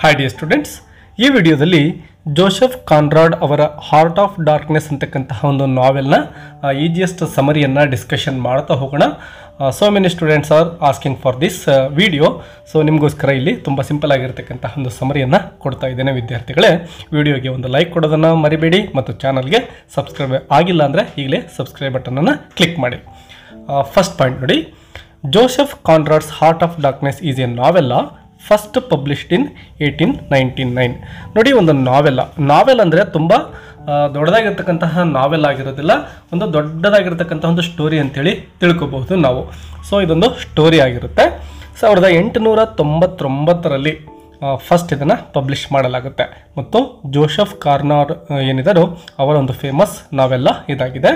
Hi dear students, ಈ ವಿಡಿಯೋದಲ್ಲಿ Joseph Conrad ಅವರ ಹಾರ್ಟ್ ಆಫ್ ಡಾರ್ಕ್ನೆಸ್ ಅಂತಕ್ಕಂತಹ ಒಂದು ನಾವೆಲ್ನ ಈಜಿಯೆಸ್ಟ್ ಸಮರಿಯನ್ನು ಡಿಸ್ಕಷನ್ ಮಾಡ್ತಾ ಹೋಗೋಣ. So many students are asking for this video. So ನಿಮಗೋಸ್ಕರ ಇಲ್ಲಿ ತುಂಬ ಸಿಂಪಲ್ ಆಗಿರ್ತಕ್ಕಂತಹ ಒಂದು ಸಮರಿಯನ್ನು ಕೊಡ್ತಾ ಇದ್ದೇನೆ. ವಿದ್ಯಾರ್ಥಿಗಳೇ, ವಿಡಿಯೋಗೆ ಒಂದು ಲೈಕ್ ಕೊಡೋದನ್ನು ಮರಿಬೇಡಿ ಮತ್ತು ಚಾನಲ್ಗೆ ಸಬ್ಸ್ಕ್ರೈಬ್ ಆಗಿಲ್ಲ ಅಂದರೆ ಈಗಲೇ ಸಬ್ಸ್ಕ್ರೈಬ್ ಬಟನನ್ನು ಕ್ಲಿಕ್ ಮಾಡಿ. ಫಸ್ಟ್ ಪಾಯಿಂಟ್ ನೋಡಿ, Joseph Conrad's heart of darkness is a novel first published in 1899. ನೋಡಿ, ಒಂದು ನಾವೆಲ್ ಅಂದರೆ ತುಂಬ ದೊಡ್ಡದಾಗಿರ್ತಕ್ಕಂತಹ ನಾವೆಲ್ ಆಗಿರೋದಿಲ್ಲ, ಒಂದು ದೊಡ್ಡದಾಗಿರ್ತಕ್ಕಂಥ ಒಂದು ಸ್ಟೋರಿ ಅಂತೇಳಿ ತಿಳ್ಕೊಬಹುದು ನಾವು. ಸೊ ಇದೊಂದು ಸ್ಟೋರಿ ಆಗಿರುತ್ತೆ. 1899ರಲ್ಲಿ ಫಸ್ಟ್ ಇದನ್ನು ಪಬ್ಲಿಷ್ ಮಾಡಲಾಗುತ್ತೆ ಮತ್ತು ಜೋಸೆಫ್ ಕಾನ್ರಾಡ್ ಏನಿದಾರೋ ಅವರ ಒಂದು ಫೇಮಸ್ ನಾವೆಲ್ಲ ಇದಾಗಿದೆ.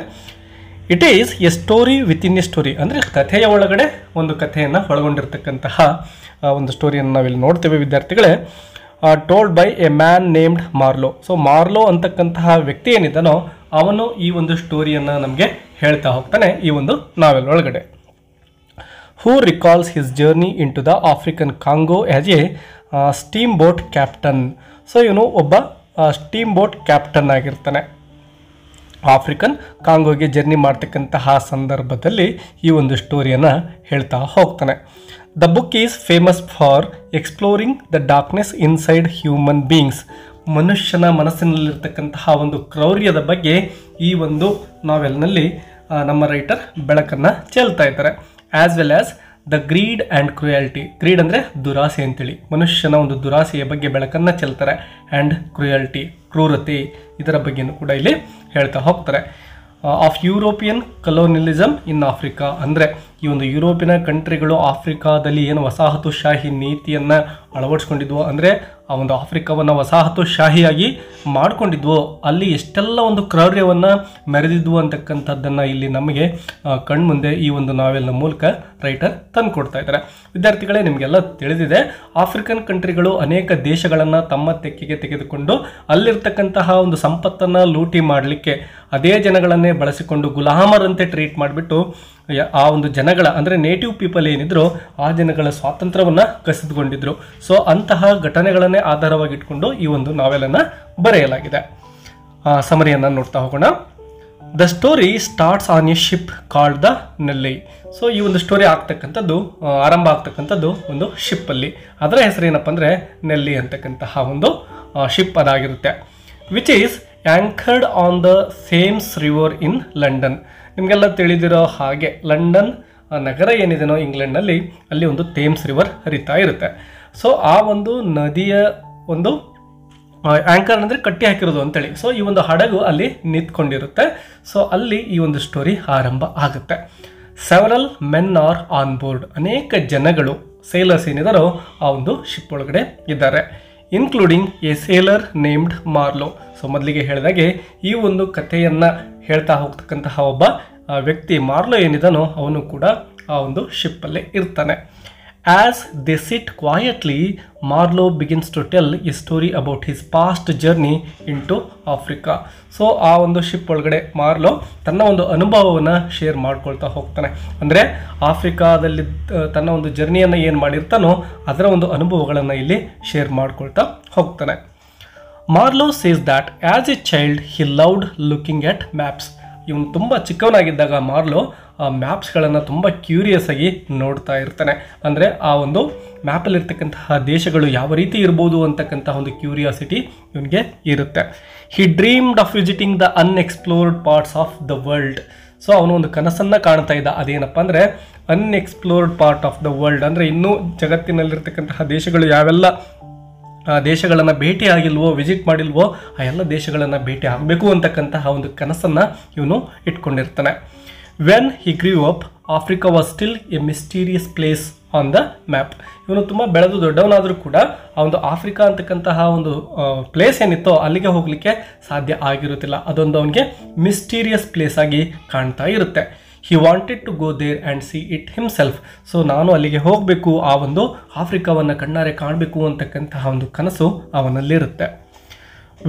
It is A story within A story, ಅಂದರೆ ಕಥೆಯ ಒಳಗಡೆ ಒಂದು ಕಥೆಯನ್ನು ಒಳಗೊಂಡಿರ್ತಕ್ಕಂತಹ ಒಂದು ಸ್ಟೋರಿಯನ್ನು ನಾವಿಲ್ಲಿ ನೋಡ್ತೇವೆ ವಿದ್ಯಾರ್ಥಿಗಳೇ. Told by a man named Marlow. So Marlow ಅಂತಕ್ಕಂತಹ ವ್ಯಕ್ತಿ ಏನಿದ್ದಾನೋ ಅವನು ಈ ಒಂದು ಸ್ಟೋರಿಯನ್ನು ನಮಗೆ ಹೇಳ್ತಾ ಹೋಗ್ತಾನೆ ಈ ಒಂದು ನಾವೆಲ್ ಒಳಗಡೆ. Who recalls his journey into the African Congo as a steam boat captain. So ಇವನು ಒಬ್ಬ ಸ್ಟೀಮ್ ಬೋಟ್ ಕ್ಯಾಪ್ಟನ್ ಆಗಿರ್ತಾನೆ. ಆಫ್ರಿಕನ್ ಕಾಂಗೋಗೆ ಜರ್ನಿ ಮಾಡ್ತಕ್ಕಂತಹ ಸಂದರ್ಭದಲ್ಲಿ ಈ ಒಂದು ಸ್ಟೋರಿಯನ್ನು ಹೇಳ್ತಾ ಹೋಗ್ತಾನೆ. The book is famous for exploring the darkness inside human beings. ಮನುಷ್ಯನ ಮನಸ್ಸಿನಲ್ಲಿರ್ತಕ್ಕಂತಹ ಒಂದು ಕ್ರೌರ್ಯದ ಬಗ್ಗೆ ಈ ಒಂದು ನಾವೆಲ್ನಲ್ಲಿ ನಮ್ಮ ರೈಟರ್ ಬೆಳಕನ್ನು ಚೆಲ್ತಾ ಇದ್ದಾರೆ. As well as the greed and cruelty. Greed ಅಂದರೆ ದುರಾಸೆ ಅಂತೇಳಿ, ಮನುಷ್ಯನ ಒಂದು ದುರಾಸೆಯ ಬಗ್ಗೆ ಬೆಳಕನ್ನು ಚೆಲ್ತಾರೆ. ಆ್ಯಂಡ್ ಕ್ರುಯಾಲಿಟಿ, ಕ್ರೂರತೆ, ಇದರ ಬಗ್ಗೆಯೂ ಕೂಡ ಇಲ್ಲಿ ಹೇಳ್ತಾ ಹೋಗ್ತಾರೆ. ಆಫ್ ಯುರೋಪಿಯನ್ ಕಲೋನಿಯಲಿಸಮ್ ಇನ್ ಆಫ್ರಿಕಾ, ಅಂದರೆ ಈ ಒಂದು ಯುರೋಪಿನ ಕಂಟ್ರಿಗಳು ಆಫ್ರಿಕಾದಲ್ಲಿ ಏನು ವಸಾಹತುಶಾಹಿ ನೀತಿಯನ್ನು ಅಳವಡಿಸ್ಕೊಂಡಿದ್ವೋ, ಅಂದರೆ ಆ ಒಂದು ಆಫ್ರಿಕಾವನ್ನು ವಸಾಹತುಶಾಹಿಯಾಗಿ ಮಾಡಿಕೊಂಡಿದ್ವೋ ಅಲ್ಲಿ ಎಷ್ಟೆಲ್ಲ ಒಂದು ಕ್ರೌರ್ಯವನ್ನು ಮೆರೆದಿದ್ವು ಅಂತಕ್ಕಂಥದ್ದನ್ನು ಇಲ್ಲಿ ನಮಗೆ ಕಣ್ಮುಂದೆ ಈ ಒಂದು ನಾವೆಲ್ನ ಮೂಲಕ ರೈಟರ್ ತಂದು ಕೊಡ್ತಾ ಇದ್ದಾರೆ. ವಿದ್ಯಾರ್ಥಿಗಳೇ, ನಿಮಗೆಲ್ಲ ತಿಳಿದಿದೆ, ಆಫ್ರಿಕನ್ ಕಂಟ್ರಿಗಳು ಅನೇಕ ದೇಶಗಳನ್ನು ತಮ್ಮ ತೆಕ್ಕೆಗೆ ತೆಗೆದುಕೊಂಡು ಅಲ್ಲಿರ್ತಕ್ಕಂತಹ ಒಂದು ಸಂಪತ್ತನ್ನು ಲೂಟಿ ಮಾಡಲಿಕ್ಕೆ ಅದೇ ಜನಗಳನ್ನೇ ಬಳಸಿಕೊಂಡು ಗುಲಾಮರಂತೆ ಟ್ರೀಟ್ ಮಾಡಿಬಿಟ್ಟು ಆ ಒಂದು ಜನಗಳ, ಅಂದರೆ ನೇಟಿವ್ ಪೀಪಲ್ ಏನಿದ್ರು ಆ ಜನಗಳ ಸ್ವಾತಂತ್ರ್ಯವನ್ನು ಕಸಿದುಕೊಂಡಿದ್ರು. ಸೊ ಅಂತಹ ಘಟನೆಗಳನ್ನೇ ಆಧಾರವಾಗಿಟ್ಕೊಂಡು ಈ ಒಂದು ನಾವೆಲನ್ನು ಬರೆಯಲಾಗಿದೆ. ಸಮರಿಯನ್ನು ನೋಡ್ತಾ ಹೋಗೋಣ. The story starts on a ship called the Nelly. So ಈ ಒಂದು ಸ್ಟೋರಿ ಆಗ್ತಕ್ಕಂಥದ್ದು, ಆರಂಭ ಆಗ್ತಕ್ಕಂಥದ್ದು ಒಂದು ಶಿಪ್ಪಲ್ಲಿ. ಅದರ ಹೆಸರೇನಪ್ಪ ಅಂದರೆ ನೆಲ್ಲಿ ಅಂತಕ್ಕಂತಹ ಒಂದು ಶಿಪ್ ಅದಾಗಿರುತ್ತೆ. Which is anchored on the Thames river in London. ನಿಮಗೆಲ್ಲ ತಿಳಿದಿರೋ ಹಾಗೆ ಲಂಡನ್ ನಗರ ಏನಿದೆನೋ ಇಂಗ್ಲೆಂಡ್ನಲ್ಲಿ, ಅಲ್ಲಿ ಒಂದು ಥೇಮ್ಸ್ ರಿವರ್ ಹರಿತಾ ಇರುತ್ತೆ. ಸೊ ಆ ಒಂದು ನದಿಯ ಒಂದು ಆ್ಯಂಕರ್ ಅಂದರೆ ಕಟ್ಟಿ ಹಾಕಿರೋದು ಅಂತೇಳಿ. ಸೊ ಈ ಒಂದು ಹಡಗು ಅಲ್ಲಿ ನಿಂತ್ಕೊಂಡಿರುತ್ತೆ. ಸೊ ಅಲ್ಲಿ ಈ ಒಂದು ಸ್ಟೋರಿ ಆರಂಭ ಆಗುತ್ತೆ. Several men are on board. ಅನೇಕ ಜನಗಳು, ಸೇಲರ್ಸ್ ಏನಿದಾರೋ ಆ ಒಂದು ಶಿಪ್ ಒಳಗಡೆ ಇದ್ದಾರೆ. Including a sailor named Marlow. So ಮೊದಲಿಗೆ ಹೇಳಿದಾಗೆ ಈ ಒಂದು ಕಥೆಯನ್ನು ಹೇಳ್ತಾ ಹೋಗ್ತಕ್ಕಂತಹ ಒಬ್ಬ ವ್ಯಕ್ತಿ ಮಾರ್ಲೋ ಏನಿದಾನೋ ಅವನು ಕೂಡ ಆ ಒಂದು ಶಿಪ್ಪಲ್ಲೇ ಇರ್ತಾನೆ. As they sit quietly, Marlow begins to tell a story about his past journey into Africa. So ಆ ಒಂದು ಶಿಪ್ ಒಳಗಡೆ ಮಾರ್ಲೋ ತನ್ನ ಒಂದು ಅನುಭವವನ್ನು ಶೇರ್ ಮಾಡ್ಕೊಳ್ತಾ ಹೋಗ್ತಾನೆ. ಅಂದರೆ ಆಫ್ರಿಕಾದಲ್ಲಿ ತನ್ನ ಒಂದು ಜರ್ನಿಯನ್ನು ಏನು ಮಾಡಿರ್ತಾನೋ ಅದರ ಒಂದು ಅನುಭವಗಳನ್ನು ಇಲ್ಲಿ ಶೇರ್ ಮಾಡ್ಕೊಳ್ತಾ ಹೋಗ್ತಾನೆ. Marlow says that as a child he loved looking at maps. ಇವನು ತುಂಬ ಚಿಕ್ಕವನಾಗಿದ್ದಾಗ ಮಾರ್ಲೋ ಆ ಮ್ಯಾಪ್ಸ್ಗಳನ್ನು ತುಂಬ ಕ್ಯೂರಿಯಸ್ ಆಗಿ ನೋಡ್ತಾ ಇರ್ತಾನೆ. ಅಂದರೆ ಆ ಒಂದು ಮ್ಯಾಪಲ್ಲಿರ್ತಕ್ಕಂತಹ ದೇಶಗಳು ಯಾವ ರೀತಿ ಇರ್ಬೋದು ಅಂತಕ್ಕಂತಹ ಒಂದು ಕ್ಯೂರಿಯಾಸಿಟಿ ಇವನಿಗೆ ಇರುತ್ತೆ. He dreamed of visiting the unexplored parts of the world. So ಅವನು ಒಂದು ಕನಸನ್ನು ಕಾಣ್ತಾ ಇದ್ದ. ಅದೇನಪ್ಪ ಅಂದರೆ unexplored part of the world, ಅಂದರೆ ಇನ್ನೂ ಜಗತ್ತಿನಲ್ಲಿರ್ತಕ್ಕಂತಹ ದೇಶಗಳು ಯಾವೆಲ್ಲ ದೇಶಗಳನ್ನು ಭೇಟಿ ಆಗಿಲ್ವೋ, ವಿಸಿಟ್ ಮಾಡಿಲ್ವೋ ಆ ಎಲ್ಲ ದೇಶಗಳನ್ನು ಭೇಟಿ ಆಗಬೇಕು ಅಂತಕ್ಕಂತಹ ಒಂದು ಕನಸನ್ನು ಇವನು ಇಟ್ಕೊಂಡಿರ್ತಾನೆ. When he grew up, Africa was still a mysterious place on the map. ಇವನು ತುಂಬ ಬೆಳೆದು ದೊಡ್ಡವನಾದರೂ ಕೂಡ ಆ ಒಂದು ಆಫ್ರಿಕಾ ಅಂತಕ್ಕಂತಹ ಒಂದು ಪ್ಲೇಸ್ ಏನಿತ್ತೋ ಅಲ್ಲಿಗೆ ಹೋಗಲಿಕ್ಕೆ ಸಾಧ್ಯ ಆಗಿರುತ್ತಿಲ್ಲ. ಅದೊಂದು ಅವನಿಗೆ ಮಿಸ್ಟೀರಿಯಸ್ ಪ್ಲೇಸ್ ಆಗಿ ಕಾಣ್ತಾ ಇರುತ್ತೆ. He wanted to go there and see it himself. So ನಾನು ಅಲ್ಲಿಗೆ ಹೋಗಬೇಕು, ಆ ಒಂದು ಆಫ್ರಿಕಾವನ್ನು ಕಣ್ಣಾರೆ ಕಾಣಬೇಕು ಅಂತಕ್ಕಂತಹ ಒಂದು ಕನಸು ಅವನಲ್ಲಿರುತ್ತೆ.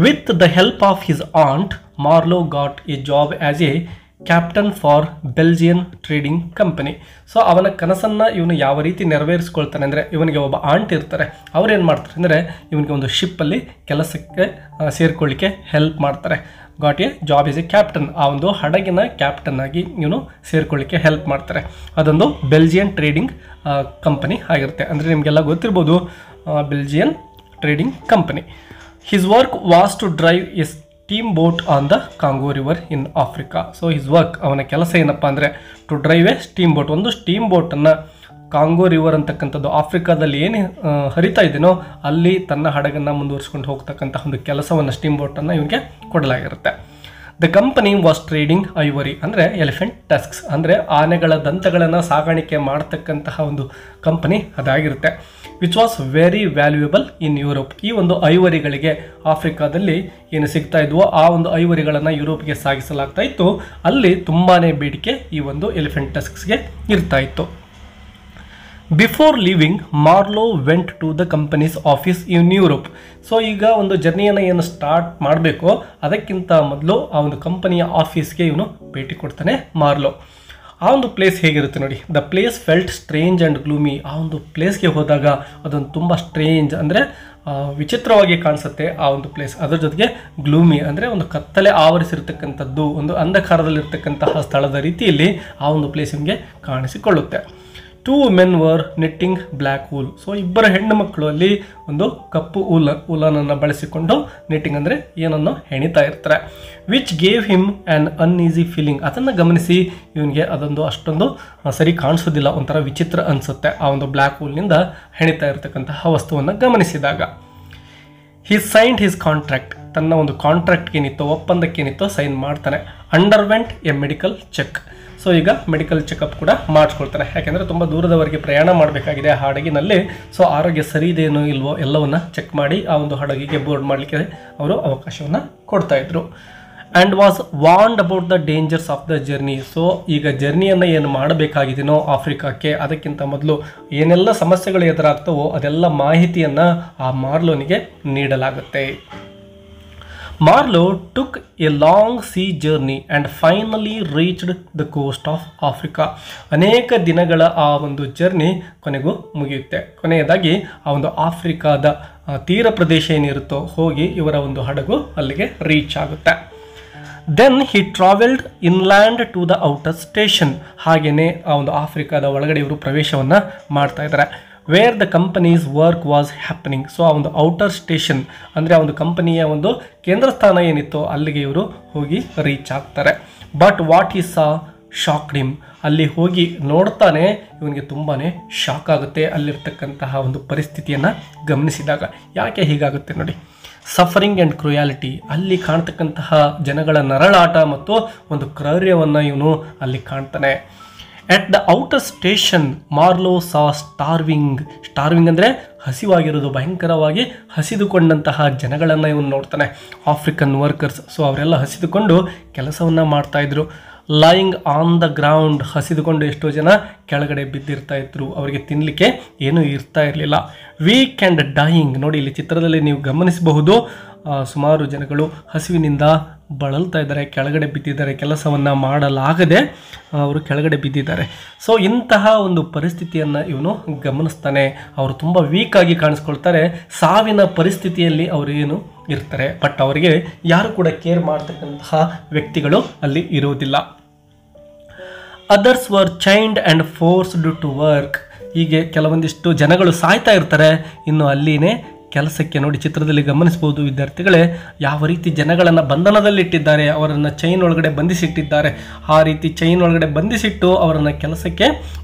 With the help of his aunt, Marlow got a job as a captain for Belgian trading company. So ಅವನ ಕನಸನ್ನು ಇವನು ಯಾವ ರೀತಿ ನೆರವೇರಿಸ್ಕೊಳ್ತಾನೆ ಅಂದರೆ, ಇವನಿಗೆ ಒಬ್ಬ ಆಂಟ್ ಇರ್ತಾರೆ, ಅವ್ರು ಏನು ಮಾಡ್ತಾರೆ ಅಂದರೆ ಇವನಿಗೆ ಒಂದು ಶಿಪ್ಪಲ್ಲಿ ಕೆಲಸಕ್ಕೆ ಸೇರ್ಕೊಳ್ಳಿಕ್ಕೆ ಹೆಲ್ಪ್ ಮಾಡ್ತಾರೆ. Got a job is A captain, ಆ ಒಂದು ಹಡಗಿನ ಕ್ಯಾಪ್ಟನ್ ಆಗಿ ಇವನು ಸೇರ್ಕೊಳ್ಳಿಕ್ಕೆ ಹೆಲ್ಪ್ ಮಾಡ್ತಾರೆ. ಅದೊಂದು ಬೆಲ್ಜಿಯನ್ ಟ್ರೇಡಿಂಗ್ ಕಂಪನಿ ಆಗಿರುತ್ತೆ. ಅಂದರೆ ನಿಮಗೆಲ್ಲ ಗೊತ್ತಿರ್ಬೋದು Belgian trading company. His work was to drive a steam boat on the Congo river in Africa. So his work, ಅವನ ಕೆಲಸ ಏನಪ್ಪ ಅಂದರೆ to drive a steam boat, ಒಂದು ಸ್ಟೀಮ್ ಬೋಟನ್ನು ಕಾಂಗೋ ರಿವರ್ ಅಂತಕ್ಕಂಥದ್ದು ಆಫ್ರಿಕಾದಲ್ಲಿ ಏನು ಹರಿತಾ ಇದೆಯೋ ಅಲ್ಲಿ ತನ್ನ ಹಡಗನ್ನು ಮುಂದುವರಿಸ್ಕೊಂಡು ಹೋಗ್ತಕ್ಕಂಥ ಒಂದು ಕೆಲಸವನ್ನು ಸ್ಟೀಮ್ ಬೋಟನ್ನು ಇವನಿಗೆ ಕೊಡಲಾಗಿರುತ್ತೆ. The company was trading ivory, ಅಂದರೆ ಎಲಿಫೆಂಟ್ ಟಸ್ಕ್ಸ್, ಅಂದರೆ ಆನೆಗಳ ದಂತಗಳನ್ನು ಸಾಗಾಣಿಕೆ ಮಾಡ್ತಕ್ಕಂತಹ ಒಂದು ಕಂಪನಿ ಅದಾಗಿರುತ್ತೆ. Which was very valuable in Europe. ಈ ಒಂದು ಐವರಿಗಳಿಗೆ ಆಫ್ರಿಕಾದಲ್ಲಿ ಏನು ಸಿಗ್ತಾ ಇದ್ವೋ ಆ ಒಂದು ಐವರಿಗಳನ್ನು ಯುರೋಪ್ಗೆ ಸಾಗಿಸಲಾಗ್ತಾ ಇತ್ತು. ಅಲ್ಲಿ ತುಂಬಾ ಬೇಡಿಕೆ ಈ ಒಂದು ಎಲಿಫೆಂಟ್ ಟಸ್ಕ್ಸ್ಗೆ ಇರ್ತಾ ಇತ್ತು. Before leaving Marlow went to the company's office in Europe. So ಈಗ ಒಂದು ಜರ್ನಿಯನ್ನು ಏನು ಸ್ಟಾರ್ಟ್ ಮಾಡಬೇಕು ಅದಕ್ಕಿಂತ ಮೊದಲು ಆ ಒಂದು ಕಂಪನಿಯ ಆಫೀಸ್ಗೆ ಇವನು ಭೇಟಿ ಕೊಡ್ತಾನೆ ಮಾರ್ಲೋ. ಆ ಒಂದು ಪ್ಲೇಸ್ ಹೇಗಿರುತ್ತೆ ನೋಡಿ. The place felt strange and gloomy. ಆ ಒಂದು ಪ್ಲೇಸ್ಗೆ ಹೋದಾಗ ಅದೊಂದು ತುಂಬ ಸ್ಟ್ರೇಂಜ್ ಅಂದರೆ ವಿಚಿತ್ರವಾಗಿ ಕಾಣಿಸುತ್ತೆ ಆ ಒಂದು ಪ್ಲೇಸ್. ಅದರ ಜೊತೆಗೆ ಗ್ಲೂಮಿ ಅಂದರೆ ಒಂದು ಕತ್ತಲೆ ಆವರಿಸಿರ್ತಕ್ಕಂಥದ್ದು, ಒಂದು ಅಂಧಕಾರದಲ್ಲಿರ್ತಕ್ಕಂತಹ ಸ್ಥಳದ ರೀತಿಯಲ್ಲಿ ಆ ಒಂದು ಪ್ಲೇಸ್ ನಿಮಗೆ ಕಾಣಿಸಿಕೊಳ್ಳುತ್ತೆ. 2 men were knitting black wool. So ಇಬ್ಬರ ಹೆಣ್ಣು ಮಕ್ಕಳು ಅಲ್ಲಿ ಒಂದು ಕಪ್ಪು ಉಲನನ್ನು ಬಳಸಿಕೊಂಡು ನಿಟ್ಟಿಂಗ್ ಅಂದರೆ ಏನನ್ನು ಹೆಣಿತಾ ಇರ್ತಾರೆ. Which gave him an uneasy feeling. ಅದನ್ನು ಗಮನಿಸಿ ಇವನಿಗೆ ಅದೊಂದು ಅಷ್ಟೊಂದು ಸರಿ ಕಾಣಿಸೋದಿಲ್ಲ, ಒಂಥರ ವಿಚಿತ್ರ ಅನಿಸುತ್ತೆ ಆ ಒಂದು ಬ್ಲ್ಯಾಕ್ ವೂಲ್ನಿಂದ ಹೆಣಿತಾ ಇರತಕ್ಕಂತಹ ವಸ್ತುವನ್ನು ಗಮನಿಸಿದಾಗ. He signed his contract. ತನ್ನ ಒಂದು ಕಾಂಟ್ರಾಕ್ಟ್ಗೇನಿತ್ತೋ ಒಪ್ಪಂದಕ್ಕೇನಿತ್ತೋ ಸೈನ್ ಮಾಡ್ತಾನೆ. Underwent a medical check. So ಈಗ ಮೆಡಿಕಲ್ ಚೆಕಪ್ ಕೂಡ ಮಾಡಿಸ್ಕೊಳ್ತಾನೆ. ಯಾಕೆಂದರೆ ತುಂಬ ದೂರದವರೆಗೆ ಪ್ರಯಾಣ ಮಾಡಬೇಕಾಗಿದೆ ಆ ಹಡಗಿನಲ್ಲಿ. ಸೊ ಆರೋಗ್ಯ ಸರಿ ಇದೆಯೇನೋ ಇಲ್ವೋ ಎಲ್ಲವನ್ನು ಚೆಕ್ ಮಾಡಿ ಆ ಒಂದು ಹಡಗಿಗೆ ಬೋರ್ಡ್ ಮಾಡಲಿಕ್ಕೆ ಅವರು ಅವಕಾಶವನ್ನು ಕೊಡ್ತಾಯಿದ್ರು. And was warned about the dangers of the journey. So ಈಗ ಜರ್ನಿಯನ್ನು ಏನು ಮಾಡಬೇಕಾಗಿದೆಯೋ ಆಫ್ರಿಕಾಕ್ಕೆ ಅದಕ್ಕಿಂತ ಮೊದಲು ಏನೆಲ್ಲ ಸಮಸ್ಯೆಗಳು ಎದುರಾಗ್ತವೋ ಅದೆಲ್ಲ ಮಾಹಿತಿಯನ್ನು ಆ ಮಾರ್ಲೋನಿಗೆ ನೀಡಲಾಗುತ್ತೆ. Marlow took a long sea journey and finally reached the coast of Africa. ಅನೇಕ ದಿನಗಳ ಆ ಒಂದು ಜರ್ನಿ ಕೊನೆಗೂ ಮುಗಿಯುತ್ತೆ. ಕೊನೆಯದಾಗಿ ಆ ಒಂದು ಆಫ್ರಿಕಾದ ತೀರ ಪ್ರದೇಶ ಏನಿರುತ್ತೋ ಹೋಗಿ ಇವರ ಒಂದು ಹಡಗು ಅಲ್ಲಿಗೆ ರೀಚ್ ಆಗುತ್ತೆ. Then he travelled inland to the outer station. ಹಾಗೆಯೇ ಆ ಒಂದು ಆಫ್ರಿಕಾದ ಒಳಗಡೆ ಇವರು ಪ್ರವೇಶವನ್ನು ಮಾಡ್ತಾ ಇದ್ದಾರೆ. Where the companies work was happening. So ಆ ಒಂದು ಔಟರ್ ಸ್ಟೇಷನ್ ಅಂದರೆ ಆ ಒಂದು ಕಂಪನಿಯ ಒಂದು ಕೇಂದ್ರ ಸ್ಥಾನ ಏನಿತ್ತೋ ಅಲ್ಲಿಗೆ ಇವರು ಹೋಗಿ ರೀಚ್ ಆಗ್ತಾರೆ. ಬಟ್ ವಾಟ್ ಈಸ್ ಆ ಶಾಕ್ಡ್ ಹಿಮ್. ಅಲ್ಲಿ ಹೋಗಿ ನೋಡ್ತಾನೆ ಇವನಿಗೆ ತುಂಬಾ ಶಾಕ್ ಆಗುತ್ತೆ ಅಲ್ಲಿರ್ತಕ್ಕಂತಹ ಒಂದು ಪರಿಸ್ಥಿತಿಯನ್ನು ಗಮನಿಸಿದಾಗ. ಯಾಕೆ ಹೀಗಾಗುತ್ತೆ ನೋಡಿ. Suffering and cruelty. ಅಲ್ಲಿ ಕಾಣ್ತಕ್ಕಂತಹ ಜನಗಳ ನರಳಾಟ ಮತ್ತು ಒಂದು ಕ್ರೌರ್ಯವನ್ನು ಇವನು ಅಲ್ಲಿ ಕಾಣ್ತಾನೆ. ಎಟ್ the outer station Marlow saw starving. Starving ಅಂದರೆ ಹಸಿವಾಗಿರೋದು, ಭಯಂಕರವಾಗಿ ಹಸಿದುಕೊಂಡಂತಹ ಜನಗಳನ್ನು ಇವನು ನೋಡ್ತಾನೆ. African workers. ಸೊ ಅವರೆಲ್ಲ ಹಸಿದುಕೊಂಡು ಕೆಲಸವನ್ನು ಮಾಡ್ತಾಯಿದ್ರು. Lying on the ground. ಹಸಿದುಕೊಂಡು ಎಷ್ಟೋ ಜನ ಕೆಳಗಡೆ ಬಿದ್ದಿರ್ತಾ ಇದ್ರು, ಅವರಿಗೆ ತಿನ್ನಲಿಕ್ಕೆ ಏನೂ ಇರ್ತಾ ಇರಲಿಲ್ಲ. Weak and dying. ನೋಡಿ ಇಲ್ಲಿ ಚಿತ್ರದಲ್ಲಿ ನೀವು ಗಮನಿಸಬಹುದು ಸುಮಾರು ಜನಗಳು ಹಸಿವಿನಿಂದ ಬಳಲ್ತಾ ಇದ್ದಾರೆ, ಕೆಳಗಡೆ ಬಿದ್ದಿದ್ದಾರೆ, ಕೆಲಸವನ್ನು ಮಾಡಲಾಗದೆ ಅವರು ಕೆಳಗಡೆ ಬಿದ್ದಿದ್ದಾರೆ. ಸೊ ಇಂತಹ ಒಂದು ಪರಿಸ್ಥಿತಿಯನ್ನು ಇವನು ಗಮನಿಸ್ತಾನೆ. ಅವರು ತುಂಬ ವೀಕಾಗಿ ಕಾಣಿಸ್ಕೊಳ್ತಾರೆ, ಸಾವಿನ ಪರಿಸ್ಥಿತಿಯಲ್ಲಿ ಅವರು ಏನು ಇರ್ತಾರೆ. ಬಟ್ ಅವರಿಗೆ ಯಾರು ಕೂಡ ಕೇರ್ ಮಾಡ್ತಕ್ಕಂತಹ ವ್ಯಕ್ತಿಗಳು ಅಲ್ಲಿ ಇರುವುದಿಲ್ಲ. Others were chained and forced to work. ಹೀಗೆ ಕೆಲವೊಂದಿಷ್ಟು ಜನಗಳು ಸಾಯ್ತಾ ಇರ್ತಾರೆ, ಇನ್ನು ಅಲ್ಲಿನೇ ಕೆಲಸಕ್ಕೆ. ನೋಡಿ ಚಿತ್ರದಲ್ಲಿ ಗಮನಿಸ್ಬೋದು ವಿದ್ಯಾರ್ಥಿಗಳೇ, ಯಾವ ರೀತಿ ಜನಗಳನ್ನು ಬಂಧನದಲ್ಲಿಟ್ಟಿದ್ದಾರೆ, ಅವರನ್ನು ಚೈನ್ ಒಳಗಡೆ ಬಂಧಿಸಿಟ್ಟಿದ್ದಾರೆ. ಆ ರೀತಿ ಚೈನ್ ಒಳಗಡೆ ಬಂಧಿಸಿಟ್ಟು ಅವರನ್ನು ಕೆಲಸಕ್ಕೆ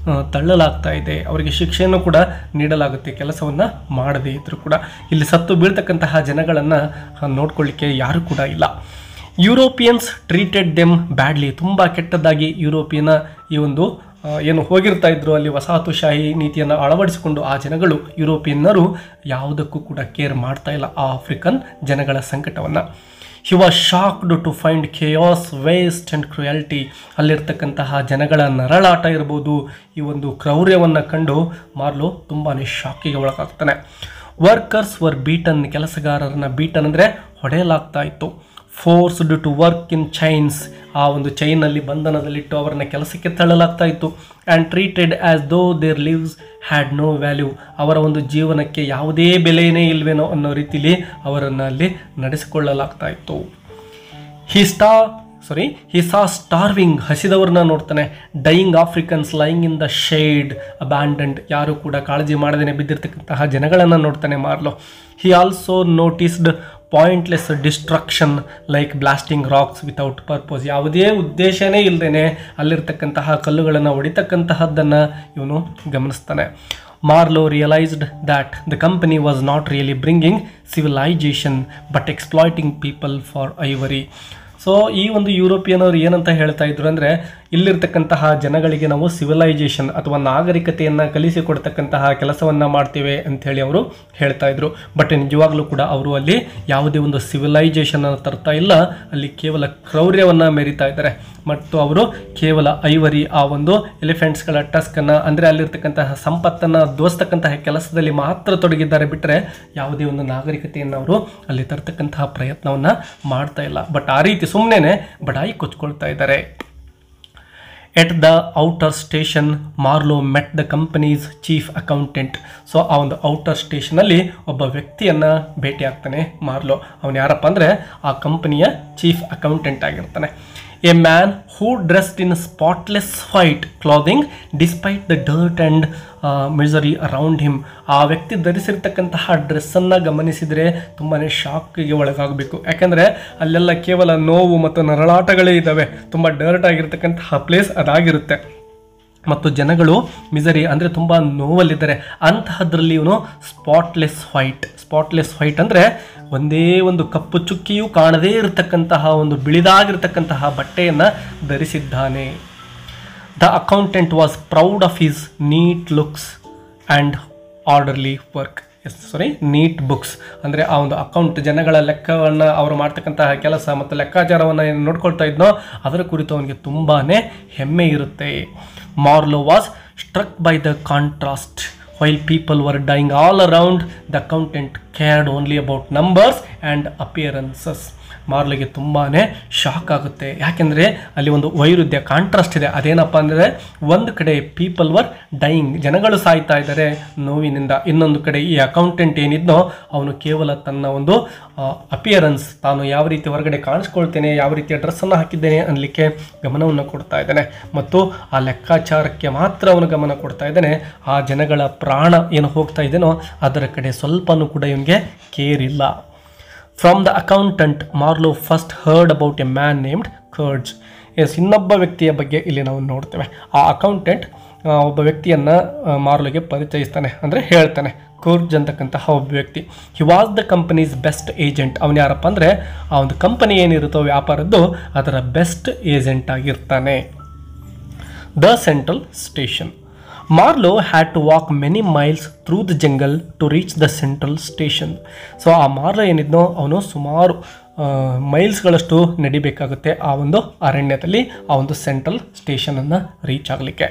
ತಳ್ಳಲಾಗ್ತಾ ಇದೆ. ಅವರಿಗೆ ಶಿಕ್ಷೆಯನ್ನು ಕೂಡ ನೀಡಲಾಗುತ್ತೆ ಕೆಲಸವನ್ನು ಮಾಡದೇ ಇದ್ದರೂ ಕೂಡ. ಇಲ್ಲಿ ಸತ್ತು ಬೀಳ್ತಕ್ಕಂತಹ ಜನಗಳನ್ನು ನೋಡ್ಕೊಳ್ಳಿಕ್ಕೆ ಯಾರು ಕೂಡ ಇಲ್ಲ. Europeans treated them badly. ತುಂಬ ಕೆಟ್ಟದ್ದಾಗಿ ಯುರೋಪಿಯನ್ ಈ ಒಂದು ಏನು ಹೋಗಿರ್ತಾ ಇದ್ರು ಅಲ್ಲಿ ವಸಾಹತುಶಾಹಿ ನೀತಿಯನ್ನು ಅಳವಡಿಸಿಕೊಂಡು ಆ ಜನಗಳು ಯುರೋಪಿಯನ್ನರು ಯಾವುದಕ್ಕೂ ಕೂಡ ಕೇರ್ ಮಾಡ್ತಾ ಇಲ್ಲ ಆ ಆಫ್ರಿಕನ್ ಜನಗಳ ಸಂಕಟವನ್ನು. He was shocked to find chaos, waste and cruelty. ಅಲ್ಲಿರ್ತಕ್ಕಂತಹ ಜನಗಳ ನರಳಾಟ ಇರ್ಬೋದು, ಈ ಒಂದು ಕ್ರೌರ್ಯವನ್ನು ಕಂಡು ಮಾರ್ಲೋ ತುಂಬಾ ಶಾಕಿಗೆ ಒಳಗಾಗ್ತಾನೆ. Workers were beaten. ಕೆಲಸಗಾರರನ್ನ ಬೀಟನ್ ಅಂದರೆ ಹೊಡೆಯಲಾಗ್ತಾ ಇತ್ತು. Forced to work in chains, ಆ ಒಂದು ಚೈನಲ್ಲಿ ಬಂಧನದಲ್ಲಿಟ್ಟು ಅವರನ್ನ ಕೆಲಸಕ್ಕೆ ತಳ್ಳಲಾಗ್ತಾ ಇತ್ತು. And treated as though their lives had no value, ಅವರ ಒಂದು ಜೀವನಕ್ಕೆ ಯಾವುದೇ ಬೆಲೆಯೇ ಇಲ್ವೇನೋ ಅನ್ನೋ ರೀತಿಲಿ ಅವರನ್ನು ಅಲ್ಲಿ ನಡೆಸಿಕೊಳ್ಳಲಾಗ್ತಾ ಇತ್ತು. he saw starving, ಹಸಿದವ್ರನ್ನ ನೋಡ್ತಾನೆ. Dying Africans lying in the shade, abandoned, ಯಾರು ಕೂಡ ಕಾಳಜಿ ಮಾಡದೇನೆ ಬಿದ್ದಿರ್ತಕ್ಕಂತಹ ಜನಗಳನ್ನು ನೋಡ್ತಾನೆ Marlow. he also noticed pointless destruction like blasting rocks without purpose, ಯಾವುದೇ ಉದ್ದೇಶನೇ ಇಲ್ಲದೇನೆ ಅಲ್ಲಿರ್ತಕ್ಕಂತಹ ಕಲ್ಲುಗಳನ್ನು ಹೊಡಿತಕ್ಕಂತಹದ್ದನ್ನು ಇವನು ಗಮನಿಸ್ತಾನೆ. Marlow realised that the company was not really bringing civilisation but exploiting people for ivory. So ಈ ಒಂದು ಯುರೋಪಿಯನವರು ಏನಂತ ಹೇಳ್ತಾ ಇದ್ರು ಅಂದರೆ, ಇಲ್ಲಿರ್ತಕ್ಕಂತಹ ಜನಗಳಿಗೆ ನಾವು ಸಿವಿಲೈಜೇಷನ್ ಅಥವಾ ನಾಗರಿಕತೆಯನ್ನು ಕಲಿಸಿಕೊಡ್ತಕ್ಕಂತಹ ಕೆಲಸವನ್ನು ಮಾಡ್ತೇವೆ ಅಂಥೇಳಿ ಅವರು ಹೇಳ್ತಾ ಇದ್ರು. ಬಟ್ ನಿಜವಾಗ್ಲೂ ಕೂಡ ಅವರು ಅಲ್ಲಿ ಯಾವುದೇ ಒಂದು ಸಿವಿಲೈಜೇಷನ್ ಅನ್ನು ತರ್ತಾ ಇಲ್ಲ, ಅಲ್ಲಿ ಕೇವಲ ಕ್ರೌರ್ಯವನ್ನು ಮೆರಿತಾ ಇದ್ದಾರೆ. ಮತ್ತು ಅವರು ಕೇವಲ ಐವರಿ, ಆ ಒಂದು ಎಲಿಫೆಂಟ್ಸ್ಗಳ ಟಸ್ಕನ್ನು, ಅಂದರೆ ಅಲ್ಲಿರ್ತಕ್ಕಂತಹ ಸಂಪತ್ತನ್ನು ದೋಸ್ತಕ್ಕಂತಹ ಕೆಲಸದಲ್ಲಿ ಮಾತ್ರ ತೊಡಗಿದ್ದಾರೆ, ಬಿಟ್ಟರೆ ಯಾವುದೇ ಒಂದು ನಾಗರಿಕತೆಯನ್ನು ಅವರು ಅಲ್ಲಿ ತರ್ತಕ್ಕಂತಹ ಪ್ರಯತ್ನವನ್ನು ಮಾಡ್ತಾ ಇಲ್ಲ. ಬಟ್ ಆ ರೀತಿ ಸುಮ್ಮನೆ ಬಡಾಯಿ ಕೊಚ್ಕೊಳ್ತಾ ಇದ್ದಾರೆ. At the outer station Marlow met the company's chief accountant. So ಆ ಒಂದು ಔಟರ್ ಸ್ಟೇಷನಲ್ಲಿ ಒಬ್ಬ ವ್ಯಕ್ತಿಯನ್ನು ಭೇಟಿ ಆಗ್ತಾನೆ ಮಾರ್ಲೋ. ಅವನು ಯಾರಪ್ಪ ಅಂದರೆ ಆ ಕಂಪನಿಯ ಚೀಫ್ ಅಕೌಂಟೆಂಟ್ ಆಗಿರ್ತಾನೆ. A man who dressed in spotless white clothing despite the dirt and misery around him. ಆ ವ್ಯಕ್ತಿ ಧರಿಸಿರ್ತಕ್ಕಂತಹ ಡ್ರೆಸ್ಸನ್ನು ಗಮನಿಸಿದರೆ ತುಂಬಾ ಶಾಕಿಗೆ ಒಳಗಾಗಬೇಕು. ಯಾಕೆಂದರೆ ಅಲ್ಲೆಲ್ಲ ಕೇವಲ ನೋವು ಮತ್ತು ನರಳಾಟಗಳೇ ಇದ್ದಾವೆ. ತುಂಬ ಡರ್ಟ್ ಆಗಿರ್ತಕ್ಕಂತಹ ಪ್ಲೇಸ್ ಅದಾಗಿರುತ್ತೆ. ಮತ್ತು ಜನಗಳು ಮಿಸರಿ ಅಂದರೆ ತುಂಬ ನೋವಲ್ಲಿದ್ದಾರೆ. ಅಂತಹದ್ರಲ್ಲಿ ಇವನು ಸ್ಪಾಟ್ಲೆಸ್ ವೈಟ್ ಅಂದರೆ ಒಂದೇ ಒಂದು ಕಪ್ಪು ಚುಕ್ಕಿಯೂ ಕಾಣದೇ ಇರತಕ್ಕಂತಹ ಒಂದು ಬಿಳಿದಾಗಿರ್ತಕ್ಕಂತಹ ಬಟ್ಟೆಯನ್ನು ಧರಿಸಿದ್ದಾನೆ. The accountant was proud of his neat looks and orderly work. Neat books ಅಂದರೆ ಆ ಒಂದು ಅಕೌಂಟ್, ಜನಗಳ ಲೆಕ್ಕವನ್ನು ಅವರು ಮಾಡ್ತಕ್ಕಂತಹ ಕೆಲಸ ಮತ್ತು ಲೆಕ್ಕಾಚಾರವನ್ನು ಏನು ನೋಡ್ಕೊಳ್ತಾ ಇದ್ನೋ ಅದರ ಕುರಿತು ಅವನಿಗೆ ತುಂಬಾ ಹೆಮ್ಮೆ ಇರುತ್ತೆ. Marlow was struck by the contrast. While people were dying all around, the accountant cared only about numbers and appearances. ಮಾರ್ಲೋಗೆ ತುಂಬಾ ಶಾಕ್ ಆಗುತ್ತೆ. ಯಾಕೆಂದರೆ ಅಲ್ಲಿ ಒಂದು ವೈರುಧ್ಯ, ಕಾಂಟ್ರಾಸ್ಟ್ ಇದೆ. ಅದೇನಪ್ಪ ಅಂದರೆ, ಒಂದು ಕಡೆ ಪೀಪಲ್ ವರ್ ಡೈಯಿಂಗ್, ಜನಗಳು ಸಾಯ್ತಾ ಇದ್ದಾರೆ ನೋವಿನಿಂದ. ಇನ್ನೊಂದು ಕಡೆ ಈ ಅಕೌಂಟೆಂಟ್ ಏನಿದ್ನೋ ಅವನು ಕೇವಲ ತನ್ನ ಒಂದು ಅಪಿಯರೆನ್ಸ್, ತಾನು ಯಾವ ರೀತಿ ಹೊರಗಡೆ ಕಾಣಿಸ್ಕೊಳ್ತೇನೆ, ಯಾವ ರೀತಿಯ ಡ್ರೆಸ್ಸನ್ನು ಹಾಕಿದ್ದೇನೆ ಅನ್ನಲಿಕ್ಕೆ ಗಮನವನ್ನು ಕೊಡ್ತಾ ಇದ್ದಾನೆ. ಮತ್ತು ಆ ಲೆಕ್ಕಾಚಾರಕ್ಕೆ ಮಾತ್ರ ಅವನು ಗಮನ ಕೊಡ್ತಾ ಇದ್ದಾನೆ. ಆ ಜನಗಳ ಪ್ರಾಣ ಏನು ಹೋಗ್ತಾ ಇದೆಯೋ ಅದರ ಕಡೆ ಸ್ವಲ್ಪನೂ ಕೂಡ ಇವನಿಗೆ ಕೇರ್ ಇಲ್ಲ. From the accountant Marlow first heard about a man named Kurtz. ಇನ್ನೊಬ್ಬ ವ್ಯಕ್ತಿಯ ಬಗ್ಗೆ ಇಲ್ಲಿ ನಾವು ನೋಡ್ತೇವೆ. ಆ ಅಕೌಂಟೆಂಟ್ ಒಬ್ಬ ವ್ಯಕ್ತಿಯನ್ನು ಮಾರ್ಲೋಗೆ ಪರಿಚಯಿಸ್ತಾನೆ, ಅಂದರೆ ಹೇಳ್ತಾನೆ. ಕರ್ಡ್ಜ್ ಅಂತಕ್ಕಂತಹ ಒಬ್ಬ ವ್ಯಕ್ತಿ. He was the company's best agent. ಅವನು ಯಾರಪ್ಪ ಅಂದರೆ ಆ ಒಂದು ಕಂಪನಿ ಏನಿರುತ್ತೋ ವ್ಯಾಪಾರದ್ದು ಅದರ ಬೆಸ್ಟ್ ಏಜೆಂಟ್ ಆಗಿರ್ತಾನೆ. The central station. Marlow had to walk many miles through the jungle to reach the central station. So ಆ ಮಾರ್ಲೋ ಏನಿದ್ನೋ ಅವನು ಸುಮಾರು ಮೈಲ್ಸ್ಗಳಷ್ಟು ನಡಿಬೇಕಾಗುತ್ತೆ ಆ ಒಂದು ಅರಣ್ಯದಲ್ಲಿ ಆ ಒಂದು ಸೆಂಟ್ರಲ್ ಸ್ಟೇಷನನ್ನು ರೀಚ್ ಆಗಲಿಕ್ಕೆ.